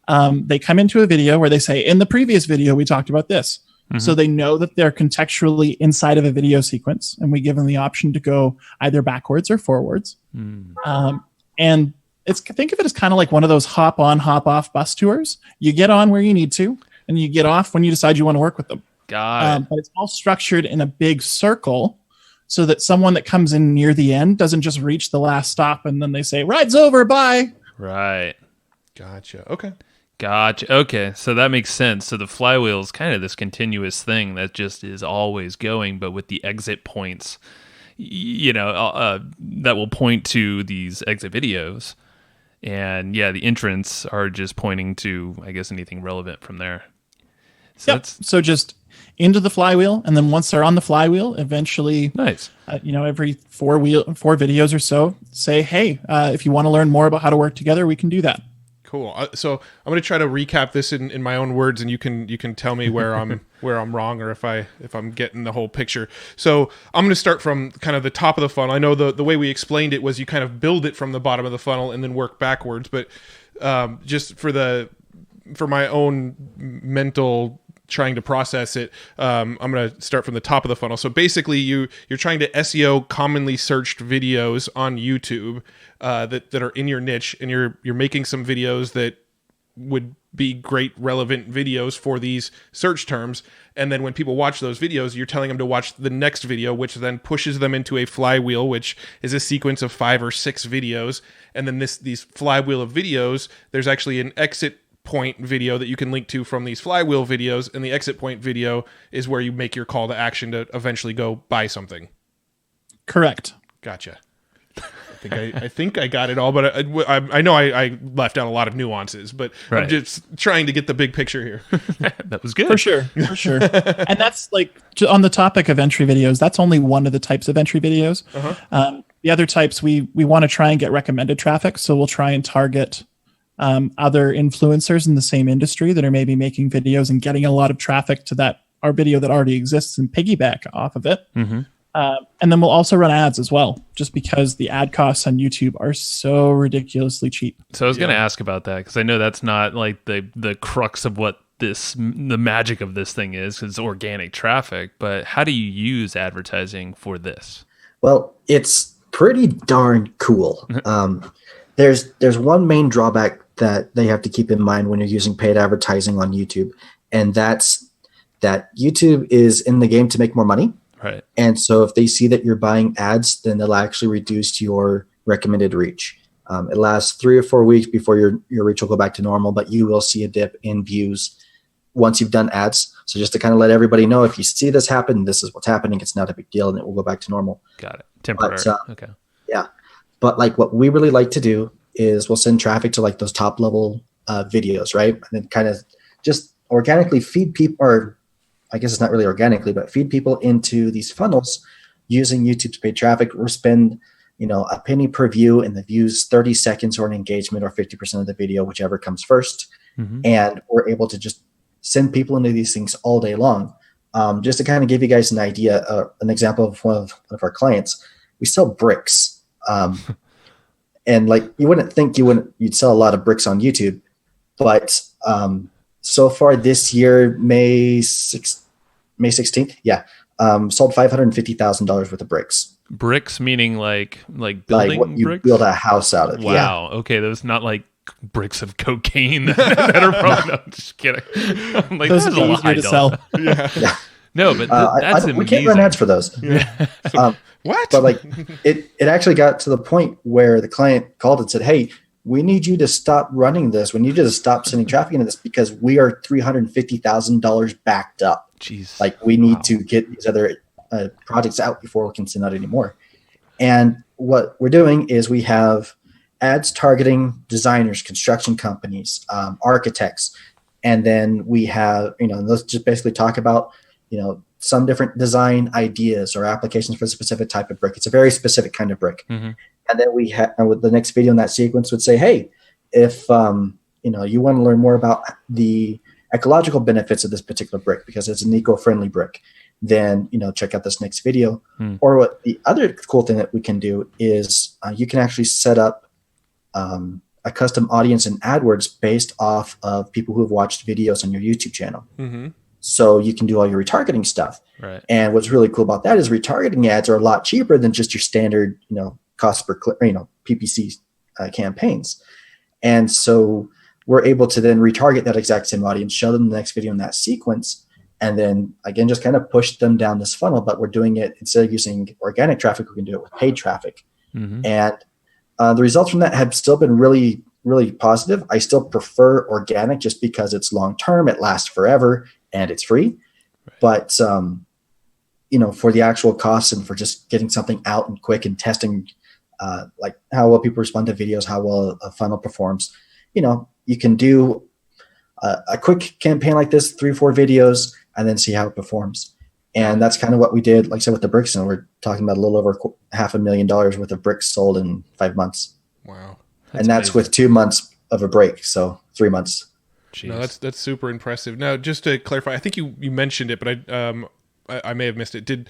they come into a video where they say, in the previous video, we talked about this. So they know that they're contextually inside of a video sequence, and we give them the option to go either backwards or forwards. And think of it as kind of like one of those hop on, hop off bus tours. You get on where you need to, and you get off when you decide you want to work with them. Got it. But it's all structured in a big circle so that someone that comes in near the end doesn't just reach the last stop and then they say, ride's over, bye. Right. Gotcha. Okay. Gotcha. Okay, so that makes sense. So the flywheel is kind of this continuous thing that just is always going, but with the exit points, that will point to these exit videos. And yeah, the entrants are just pointing to, I guess, anything relevant from there. So So just into the flywheel, and then once they're on the flywheel, eventually, nice. Every four videos or so, say, hey, if you want to learn more about how to work together, we can do that. Cool. So I'm going to try to recap this in my own words, and you can tell me where I'm wrong, or if I'm getting the whole picture. So I'm going to start from kind of the top of the funnel. I know the way we explained it was you kind of build it from the bottom of the funnel and then work backwards. But just for my own mental trying to process it, I'm going to start from the top of the funnel. So basically you're trying to SEO commonly searched videos on YouTube that are in your niche, and you're making some videos that would be great relevant videos for these search terms. And then when people watch those videos, you're telling them to watch the next video, which then pushes them into a flywheel, which is a sequence of 5 or 6 videos. And then these flywheel of videos, there's actually an exit point video that you can link to from these flywheel videos, and the exit point video is where you make your call to action to eventually go buy something. Correct. Gotcha. I think I got it all, but I know I left out a lot of nuances, but I'm just trying to get the big picture here. That was good. For sure. And that's like, on the topic of entry videos, that's only one of the types of entry videos. The other types, we want to try and get recommended traffic, so we'll try and target other influencers in the same industry that are maybe making videos and getting a lot of traffic to our video that already exists and piggyback off of it. And then we'll also run ads as well, just because the ad costs on YouTube are so ridiculously cheap. So I was going to ask about that, because I know that's not like the crux of what the magic of this thing is, 'cause it's organic traffic. But how do you use advertising for this? Well, it's pretty darn cool. There's one main drawback that they have to keep in mind when you're using paid advertising on YouTube, and that's that YouTube is in the game to make more money. Right. And so if they see that you're buying ads, then they'll actually reduce your recommended reach. It lasts 3 or 4 weeks before your reach will go back to normal, but you will see a dip in views once you've done ads. So just to kind of let everybody know, if you see this happen, this is what's happening. It's not a big deal, and it will go back to normal. Got it. Temporary. Okay. Yeah. But like what we really like to do is we'll send traffic to like those top level videos, right? And then kind of just organically feed people, or I guess it's not really organically, but feed people into these funnels using YouTube's paid traffic. We'll spend, a penny per view, and the views 30 seconds or an engagement, or 50% of the video, whichever comes first. And we're able to just send people into these things all day long. Just to kind of give you guys an idea, an example of one of our clients, we sell bricks. And like, you wouldn't think you'd sell a lot of bricks on YouTube, but so far this year, May 16th, sold $550,000 worth of bricks. Bricks meaning like building, like what you bricks? Build a house out of. Wow. Yeah. Okay, those not like bricks of cocaine that are probably. No, just kidding. I'm like, those that's are a easier to sell. Yeah. No, but that's amazing. We can't run ads for those. What? But like, it actually got to the point where the client called and said, "Hey, we need you to stop running this. We need you to stop sending traffic into this, because we are $350,000 backed up. Jeez. Like, we need to get these other projects out before we can send out anymore." And what we're doing is we have ads targeting designers, construction companies, architects, and then we have, let's just basically talk about, some different design ideas or applications for a specific type of brick. It's a very specific kind of brick. And then we have, with the next video in that sequence would say, hey, if you want to learn more about the ecological benefits of this particular brick because it's an eco-friendly brick, then check out this next video. Or what the other cool thing that we can do is you can actually set up a custom audience in AdWords based off of people who have watched videos on your YouTube channel. So you can do all your retargeting stuff. Right. And what's really cool about that is retargeting ads are a lot cheaper than just your standard, cost per click, PPC campaigns. And so we're able to then retarget that exact same audience, show them the next video in that sequence, and then again, just kind of push them down this funnel. But we're doing it, instead of using organic traffic, we can do it with paid traffic. And the results from that have still been really, really positive. I still prefer organic just because it's long-term, it lasts forever, and it's free. Right. But, for the actual costs and for just getting something out and quick and testing, like how well people respond to videos, how well a funnel performs, you can do a quick campaign like this, 3 or 4 videos, and then see how it performs. And that's kind of what we did, like I said, with the bricks. And we're talking about a little over $500,000 worth of bricks sold in 5 months. Wow. That's amazing. With 2 months of a break. So 3 months. Jeez. No, that's super impressive. Now, just to clarify, I think you mentioned it, but I may have missed it.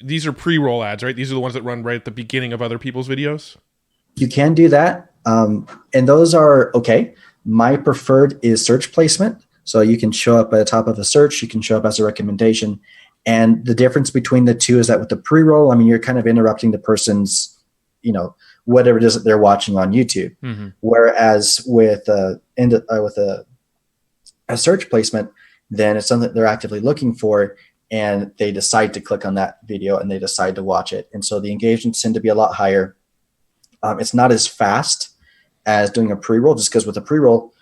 These are pre-roll ads, right? These are the ones that run right at the beginning of other people's videos? You can do that. And those are okay. My preferred is search placement. So you can show up at the top of a search. You can show up as a recommendation. And the difference between the two is that with the pre-roll, I mean, you're kind of interrupting the person's, whatever it is that they're watching on YouTube. Mm-hmm. Whereas with a search placement, then it's something that they're actively looking for, and they decide to click on that video and they decide to watch it. And so the engagements tend to be a lot higher. It's not as fast as doing a pre-roll, just because with a pre-roll,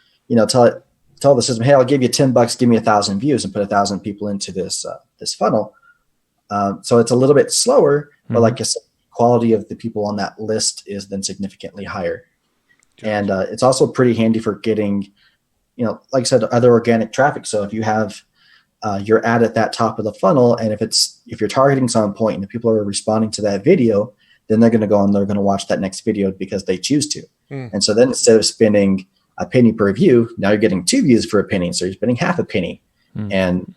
tell the system, hey, I'll give you $10, give me 1,000 views, and put 1,000 people into this funnel. So it's a little bit slower, but like I said, quality of the people on that list is then significantly higher. Gotcha. And it's also pretty handy for getting, like I said, other organic traffic. So if you have your ad at that top of the funnel, and if you're targeting some point and the people are responding to that video, then they're going to go and they're going to watch that next video because they choose to. And so then instead of spending a penny per view, now you're getting 2 views for a penny. So you're spending half a penny, and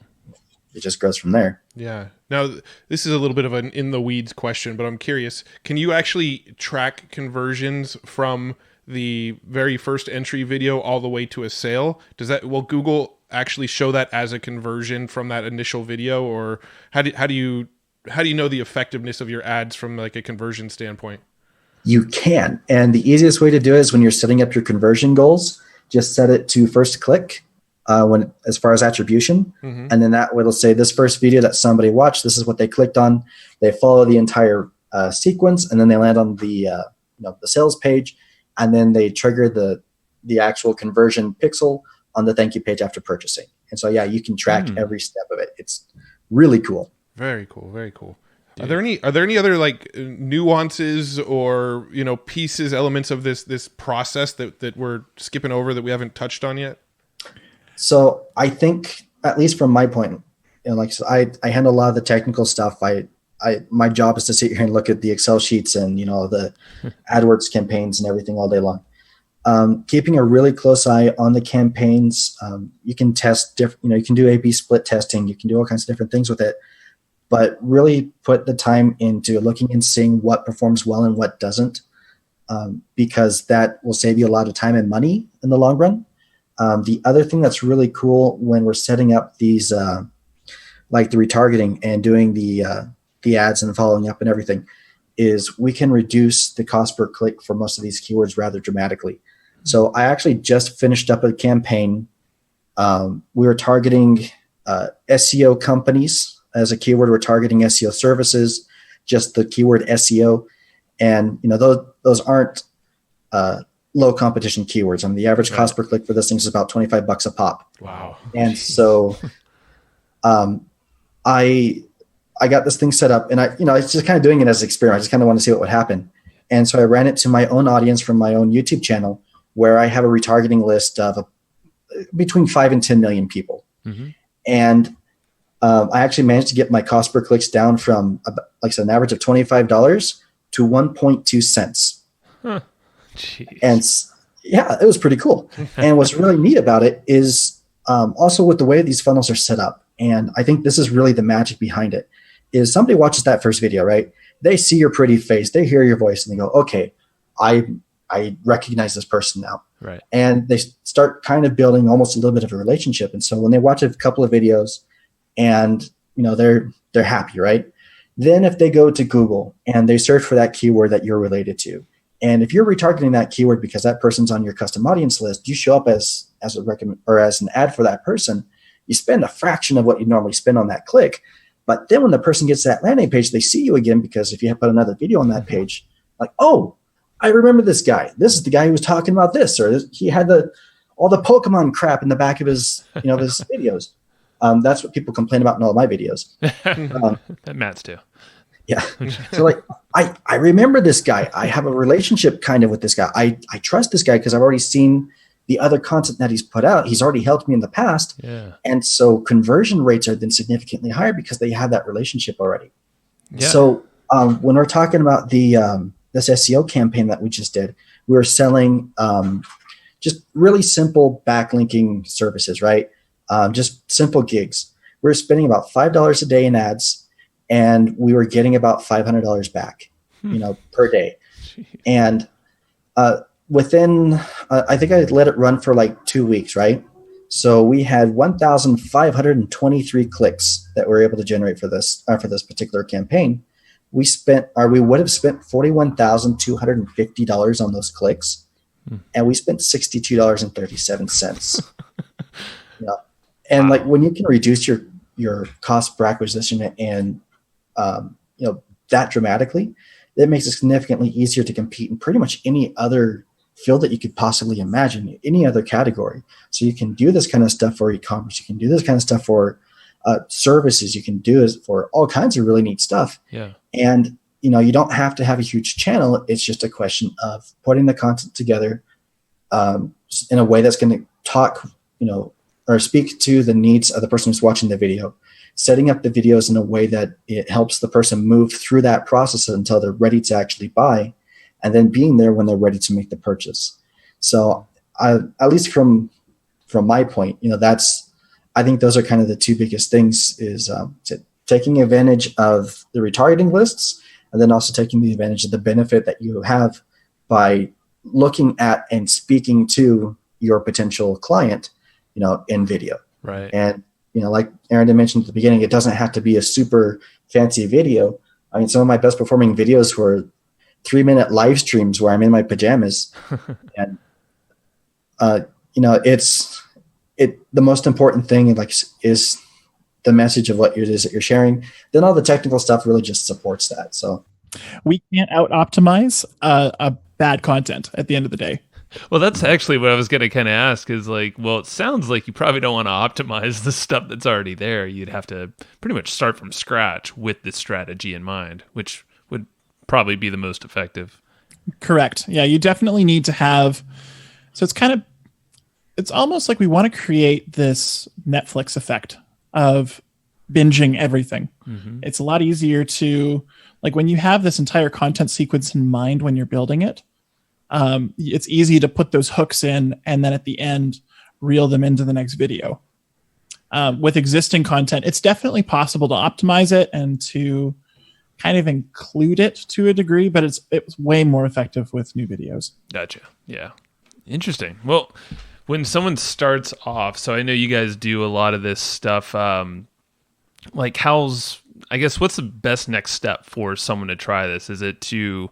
it just grows from there. Yeah. Now, this is a little bit of an in the weeds question, but I'm curious. Can you actually track conversions from the very first entry video all the way to a sale? Will Google actually show that as a conversion from that initial video, or how do you know the effectiveness of your ads from like a conversion standpoint? You can. And the easiest way to do it is when you're setting up your conversion goals, just set it to first click as far as attribution. Mm-hmm. And then that will say this first video that somebody watched, this is what they clicked on. They follow the entire sequence, and then they land on the sales page, and then they trigger the actual conversion pixel on the thank you page after purchasing. And so, yeah, you can track every step of it. It's really cool. Very cool. Very cool. Dude. Are there any other like nuances or pieces, elements of this process that we're skipping over that we haven't touched on yet? So I think, at least from my point, like I said, I handle a lot of the technical stuff. My job is to sit here and look at the Excel sheets and the AdWords campaigns and everything all day long. Keeping a really close eye on the campaigns. You can test different. You can do A/B split testing. You can do all kinds of different things with it. But really put the time into looking and seeing what performs well and what doesn't, because that will save you a lot of time and money in the long run. The other thing that's really cool when we're setting up these, like the retargeting and doing the ads and following up and everything, is we can reduce the cost per click for most of these keywords rather dramatically. So I actually just finished up a campaign. We were targeting SEO companies. As a keyword, we're targeting SEO services, just the keyword SEO. And, those aren't low competition keywords. I mean, the average cost per click for this thing is about $25 a pop. Wow. And so I got this thing set up, and I was just kind of doing it as an experiment. I just kind of want to see what would happen. And so I ran it to my own audience from my own YouTube channel, where I have a retargeting list of between 5 and 10 million people. Mm-hmm. And I actually managed to get my cost per clicks down from, like I said, an average of $25 to 1.2 cents. Huh. And yeah, it was pretty cool. And what's really neat about it is also with the way these funnels are set up. And I think this is really the magic behind it, is somebody watches that first video, right? They see your pretty face, they hear your voice, and they go, okay, I recognize this person now. Right. And they start kind of building almost a little bit of a relationship. And so when they watch a couple of videos, and they're happy, right? Then if they go to Google and they search for that keyword that you're related to, and if you're retargeting that keyword because that person's on your custom audience list, you show up as a recommend or as an ad for that person. You spend a fraction of what you normally spend on that click, but then when the person gets to that landing page, they see you again, because if you have put another video on that page, like, oh, I remember this guy. This is the guy who was talking about this, or he had all the Pokemon crap in the back of his his videos. That's what people complain about in all of my videos. Matt's too. Yeah. So like, I remember this guy. I have a relationship kind of with this guy. I trust this guy because I've already seen the other content that he's put out. He's already helped me in the past. Yeah. And so conversion rates are then significantly higher because they have that relationship already. Yeah. So when we're talking about the this SEO campaign that we just did, we were selling just really simple backlinking services, right? Just simple gigs. We were spending about $5 a day in ads, and we were getting about $500 back, per day. And within, I think I let it run for like 2 weeks, right? So we had 1,523 clicks that we were able to generate for this particular campaign. We would have spent $41,250 on those clicks, and we spent $62.37. And like when you can reduce your cost per acquisition and that dramatically, it makes it significantly easier to compete in pretty much any other field that you could possibly imagine, any other category. So you can do this kind of stuff for e-commerce. You can do this kind of stuff for services. You can do it for all kinds of really neat stuff. Yeah. And, you don't have to have a huge channel. It's just a question of putting the content together in a way that's going to talk, or speak to the needs of the person who's watching the video, setting up the videos in a way that it helps the person move through that process until they're ready to actually buy, and then being there when they're ready to make the purchase. So at least from my point, I think those are kind of the two biggest things is taking advantage of the retargeting lists, and then also taking the advantage of the benefit that you have by looking at and speaking to your potential client, in video. Right. And, like Aaron did mention at the beginning, it doesn't have to be a super fancy video. I mean, some of my best performing videos were 3-minute live streams where I'm in my pajamas. And, the most important thing is the message of what it is that you're sharing. Then all the technical stuff really just supports that. So we can't out optimize a bad content at the end of the day. Well, that's actually what I was going to kind of ask is it sounds like you probably don't want to optimize the stuff that's already there. You'd have to pretty much start from scratch with this strategy in mind, which would probably be the most effective. Correct. Yeah, you definitely need to have, so it's almost like we want to create this Netflix effect of binging everything. Mm-hmm. It's a lot easier to, when you have this entire content sequence in mind when you're building it, it's easy to put those hooks in and then at the end reel them into the next video. With existing content, it's definitely possible to optimize it and to kind of include it to a degree, but it's way more effective with new videos. Gotcha. Yeah. Interesting. Well, when someone starts off, so I know you guys do a lot of this stuff, what's the best next step for someone to try this? Is it to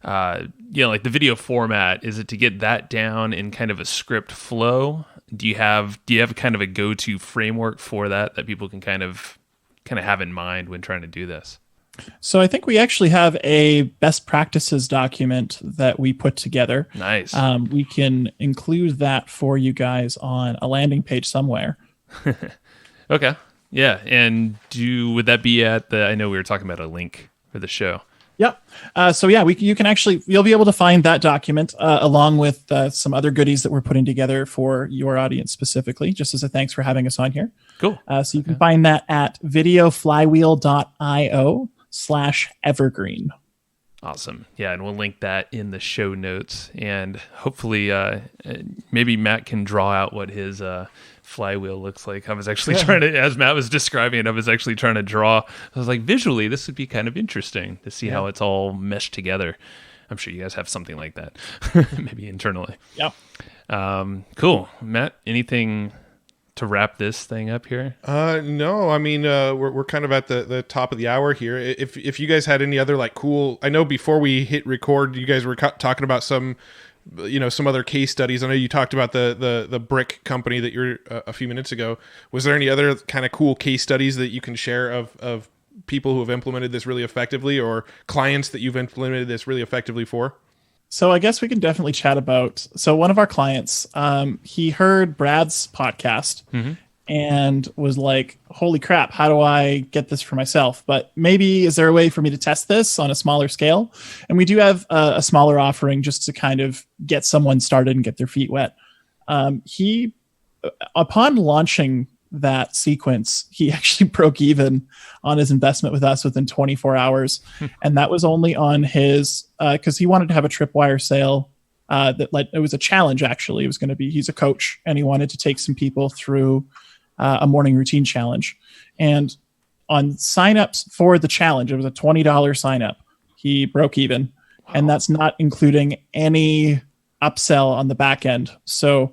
the video format, is it to get that down in kind of a script flow? Do you have kind of a go-to framework for that people can kind of have in mind when trying to do this? So I think we actually have a best practices document that we put together. Nice. We can include that for you guys on a landing page somewhere. Okay. Yeah. And would that be I know we were talking about a link for the show. Yep. You'll be able to find that document along with some other goodies that we're putting together for your audience specifically, just as a thanks for having us on here. Cool. So you can find that at videoflywheel.io/evergreen. Awesome. Yeah. And we'll link that in the show notes, and hopefully maybe Matt can draw out what his flywheel looks like. I was actually trying to, as Matt was describing it, I was actually trying to draw. I was like, visually, this would be kind of interesting to see how it's all meshed together. I'm sure you guys have something like that, maybe internally. Yep. Cool. Matt, anything to wrap this thing up here? No, I mean, we're kind of at the top of the hour here. If you guys had any other cool, I know before we hit record, you guys were talking about some other case studies. I know you talked about the brick company that you're a few minutes ago. Was there any other kind of cool case studies that you can share of people who have implemented this really effectively, or clients that you've implemented this really effectively for? So I guess we can definitely chat about, so one of our clients, he heard Brad's podcast and was like, holy crap, how do I get this for myself? But maybe, is there a way for me to test this on a smaller scale? And we do have a smaller offering just to kind of get someone started and get their feet wet. He, upon launching that sequence, he actually broke even on his investment with us within 24 hours. And that was only on his, because he wanted to have a tripwire sale it was a challenge. Actually, it was going to be, he's a coach and he wanted to take some people through a morning routine challenge. And on signups for the challenge, it was a $20 sign up. He broke even. Wow. And that's not including any upsell on the back end. So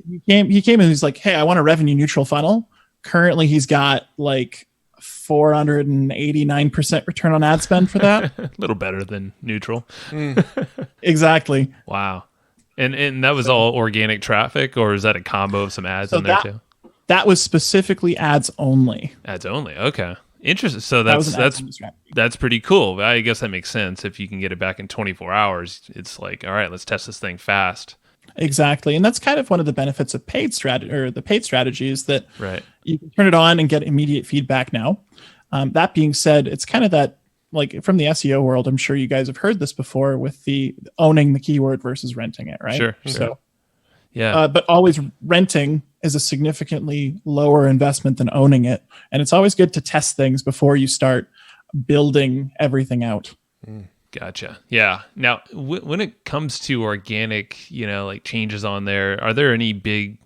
he came and he's like, hey, I want a revenue neutral funnel. Currently he's got like 489% return on ad spend for that. A little better than neutral. Exactly. Wow. And that was all organic traffic, or is that a combo of some ads in there too? That was specifically ads only. Ads only. Okay. Interesting. So that's pretty cool. I guess that makes sense. If you can get it back in 24 hours, it's like, all right, let's test this thing fast. Exactly. And that's kind of one of the benefits of paid strategy is that right. You can turn it on and get immediate feedback now. That being said, it's kind of that, like from the SEO world, I'm sure you guys have heard this before with the owning the keyword versus renting it, right? Sure. So, yeah. But always renting is a significantly lower investment than owning it. And it's always good to test things before you start building everything out. Gotcha. Yeah. Now, when it comes to organic, like changes on there, are there any big,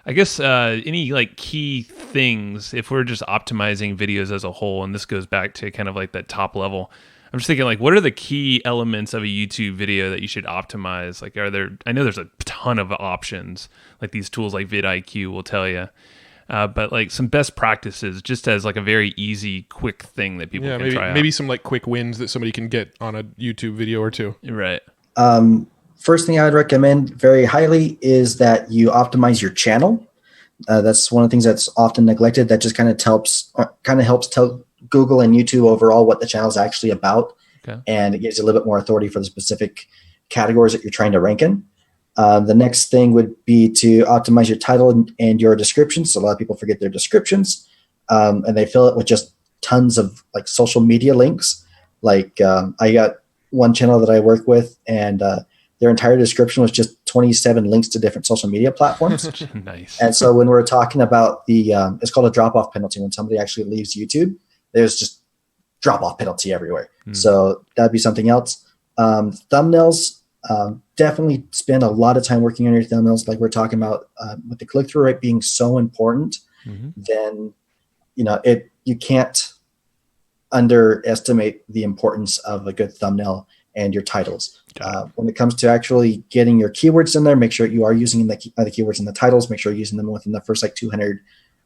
I guess, any like key things if we're just optimizing videos as a whole? And this goes back to kind of like that top level. I'm just thinking, like, what are the key elements of a YouTube video that you should optimize? Like, I know there's a ton of options, like these tools like vidIQ will tell you. But like some best practices, just as like a very easy, quick thing that people can try out. Maybe some like quick wins that somebody can get on a YouTube video or two. Right. First thing I would recommend very highly is that you optimize your channel. That's one of the things that's often neglected. That just kind of helps tell Google and YouTube overall what the channel is actually about. Okay. And it gives you a little bit more authority for the specific categories that you're trying to rank in. The next thing would be to optimize your title and your descriptions. So a lot of people forget their descriptions, and they fill it with just tons of like social media links. Like I got one channel that I work with, and their entire description was just 27 links to different social media platforms. Nice. And so when we're talking about it's called a drop-off penalty. When somebody actually leaves YouTube, there's just drop-off penalty everywhere. So that'd be something else. Thumbnails. Definitely spend a lot of time working on your thumbnails, like we're talking about, with the click-through rate being so important. Then you can't underestimate the importance of a good thumbnail and your titles. When it comes to actually getting your keywords in there, make sure you are using the keywords in the titles. Make sure you're using them within the first like 200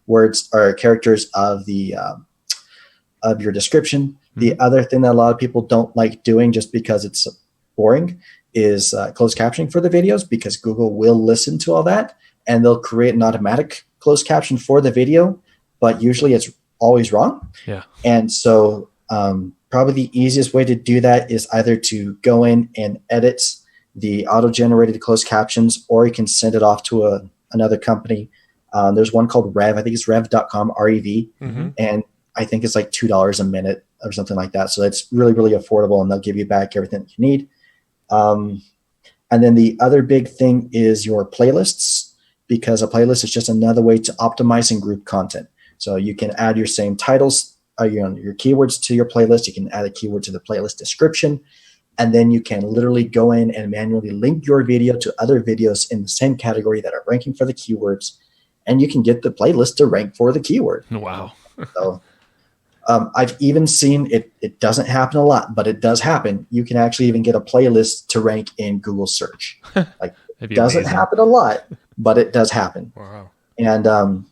words or characters of your description. The other thing that a lot of people don't like doing just because it's boring is closed captioning for the videos, because Google will listen to all that and they'll create an automatic closed caption for the video, but usually it's always wrong. Yeah. And so probably the easiest way to do that is either to go in and edit the auto-generated closed captions, or you can send it off to another company. There's one called Rev. I think it's rev.com, R-E-V. And I think it's like $2 a minute or something like that. So it's really, really affordable, and they'll give you back everything that you need. And then the other big thing is your playlists, because a playlist is just another way to optimize and group content. So you can add your same titles, your keywords to your playlist. You can add a keyword to the playlist description, and then you can literally go in and manually link your video to other videos in the same category that are ranking for the keywords, and you can get the playlist to rank for the keyword. Wow. So I've even seen it doesn't happen a lot, but it does happen. You can actually even get a playlist to rank in Google search. Like, it doesn't happen a lot, but it does happen. Wow. And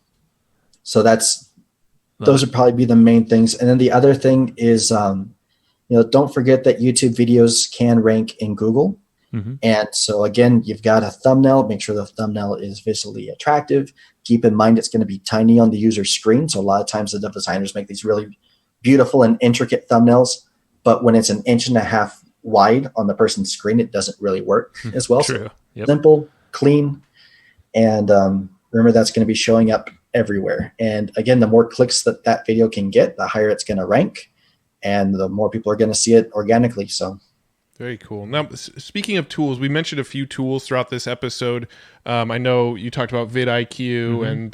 so those would probably be the main things. And then the other thing is, don't forget that YouTube videos can rank in Google. And so again, you've got a thumbnail. Make sure the thumbnail is visually attractive. Keep in mind it's going to be tiny on the user's screen. So a lot of times the designers make these really beautiful and intricate thumbnails, but when it's 1.5 inches wide on the person's screen, it doesn't really work as well. True. So yep. Simple, clean, and remember that's going to be showing up everywhere. And again, the more clicks that video can get, the higher it's going to rank, and the more people are going to see it organically. So Very cool. Now, speaking of tools, we mentioned a few tools throughout this episode. I know you talked about vidIQ and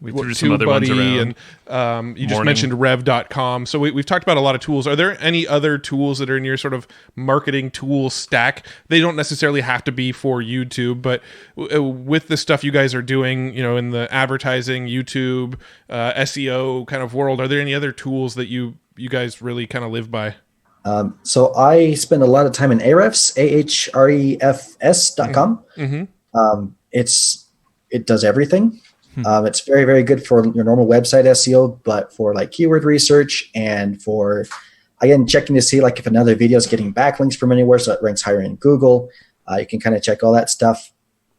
we threw some other ones around. And you just mentioned rev.com. So we've talked about a lot of tools. Are there any other tools that are in your sort of marketing tool stack? They don't necessarily have to be for YouTube, but with the stuff you guys are doing, in the advertising, YouTube, SEO kind of world, are there any other tools that you guys really kind of live by? So I spend a lot of time in Ahrefs, ahrefs.com. Mm-hmm. It does everything. It's very, very good for your normal website SEO, but for like keyword research and for, again, checking to see like if another video is getting backlinks from anywhere, so it ranks higher in Google. You can kind of check all that stuff.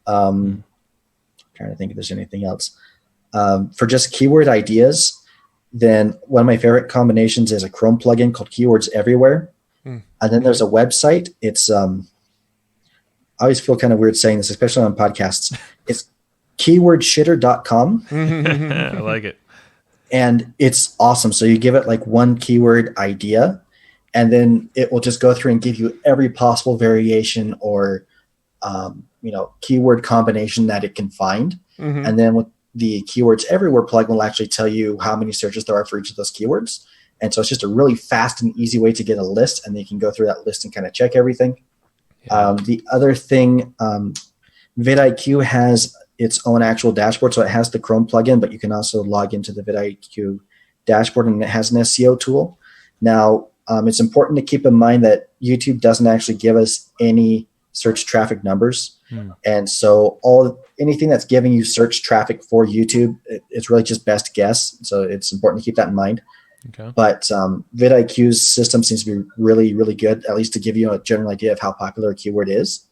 Trying to think if there's anything else. For just keyword ideas, then one of my favorite combinations is a Chrome plugin called Keywords Everywhere. And then there's a website. It's I always feel kind of weird saying this, especially on podcasts. It's keywordshitter.com. I like it. And it's awesome. So you give it like one keyword idea, and then it will just go through and give you every possible variation or keyword combination that it can find. And then with the Keywords Everywhere plugin will actually tell you how many searches there are for each of those keywords. And so it's just a really fast and easy way to get a list, and then you can go through that list and kind of check everything. Yeah. The other thing, vidIQ has its own actual dashboard. So it has the Chrome plugin, but you can also log into the vidIQ dashboard, and it has an SEO tool. Now, it's important to keep in mind that YouTube doesn't actually give us any search traffic numbers. And so anything that's giving you search traffic for YouTube, it's really just best guess. So it's important to keep that in mind. Okay. But vidIQ's system seems to be really, really good, at least to give you a general idea of how popular a keyword is.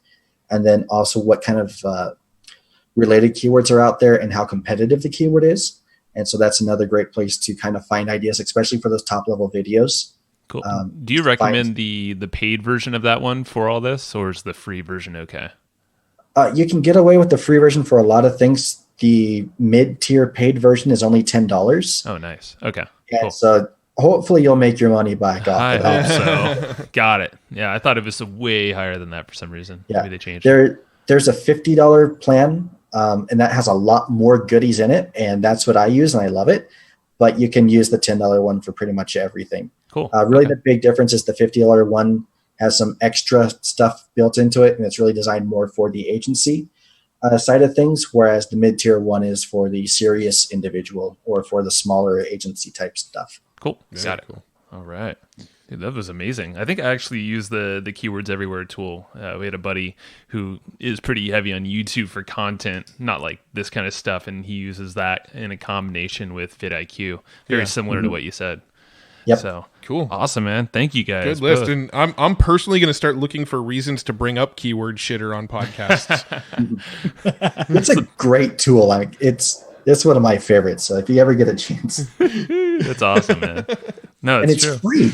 And then also what kind of related keywords are out there and how competitive the keyword is. And so that's another great place to kind of find ideas, especially for those top level videos. Cool. Do you recommend the paid version of that one for all this, or is the free version okay? You can get away with the free version for a lot of things. The mid-tier paid version is only $10. Oh, nice. Okay. And cool. so hopefully you'll make your money back off I of that. hope so. Got it. Yeah, I thought it was way higher than that for some reason. Yeah. Maybe they changed. There's a $50 plan, and that has a lot more goodies in it, and that's what I use, and I love it. But you can use the $10 one for pretty much everything. Cool. Really, the big difference is the $50 one has some extra stuff built into it, and it's really designed more for the agency side of things, whereas the mid-tier one is for the serious individual or for the smaller agency type stuff. Cool. Got it. Cool. All right. Dude, that was amazing. I think I actually used the Keywords Everywhere tool. We had a buddy who is pretty heavy on YouTube for content, not like this kind of stuff, and he uses that in a combination with vidIQ. Very similar to what you said. Yep. So cool. Awesome, man. Thank you guys. Good list. And I'm personally going to start looking for reasons to bring up keyword shitter on podcasts. It's a great tool. Like it's one of my favorites. So if you ever get a chance, that's awesome, man. No, it's true. free.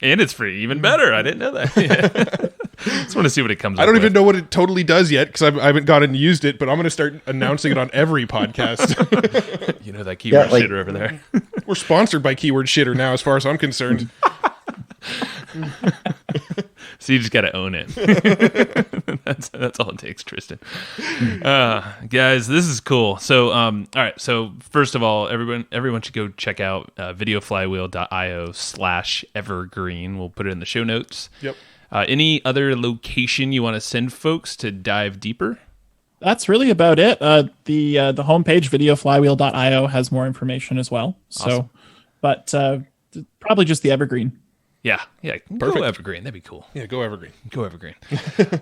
And it's free. Even better. I didn't know that. Just want to see what it comes. I don't even know what it totally does yet because I haven't gone and used it, but I'm going to start announcing it on every podcast. You know that keyword shitter over there. We're sponsored by Keyword Shitter now, as far as I'm concerned. So you just got to own it. That's all it takes, Tristan. Guys, this is cool. So, all right. So first of all, everyone should go check out videoflywheel.io/evergreen. We'll put it in the show notes. Yep. Any other location you want to send folks to dive deeper? That's really about it. The homepage videoflywheel.io has more information as well. Awesome. So, but probably just the Evergreen. Yeah. Perfect. Go Evergreen. That'd be cool. Yeah, go Evergreen. Go Evergreen.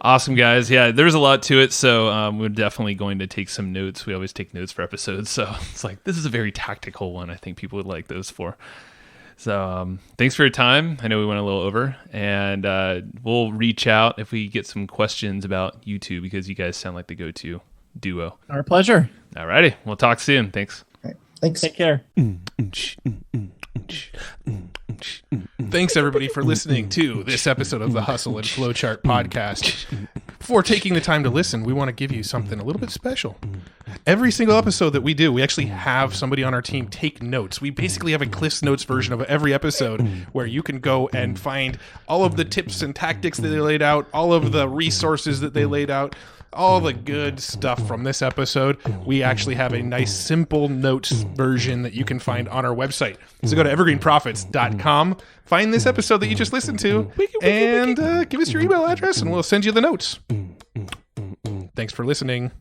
Awesome, guys. Yeah, there's a lot to it, so we're definitely going to take some notes. We always take notes for episodes, so it's like this is a very tactical one. I think people would like those for. So thanks for your time. I know we went a little over, and we'll reach out if we get some questions about YouTube because you guys sound like the go-to duo. Our pleasure. All righty. We'll talk soon. Thanks. All right. Thanks. Take care. Thanks, everybody, for listening to this episode of the Hustle and Flowchart podcast. Before taking the time to listen, we want to give you something a little bit special. every single episode that we do, we actually have somebody on our team take notes. We basically have a Cliff's Notes version of every episode where you can go and find all of the tips and tactics that they laid out, all of the resources that they laid out, all the good stuff from this episode. We actually have a nice simple notes version that you can find on our website. So go to evergreenprofits.com, find this episode that you just listened to, and give us your email address and we'll send you the notes. Thanks for listening.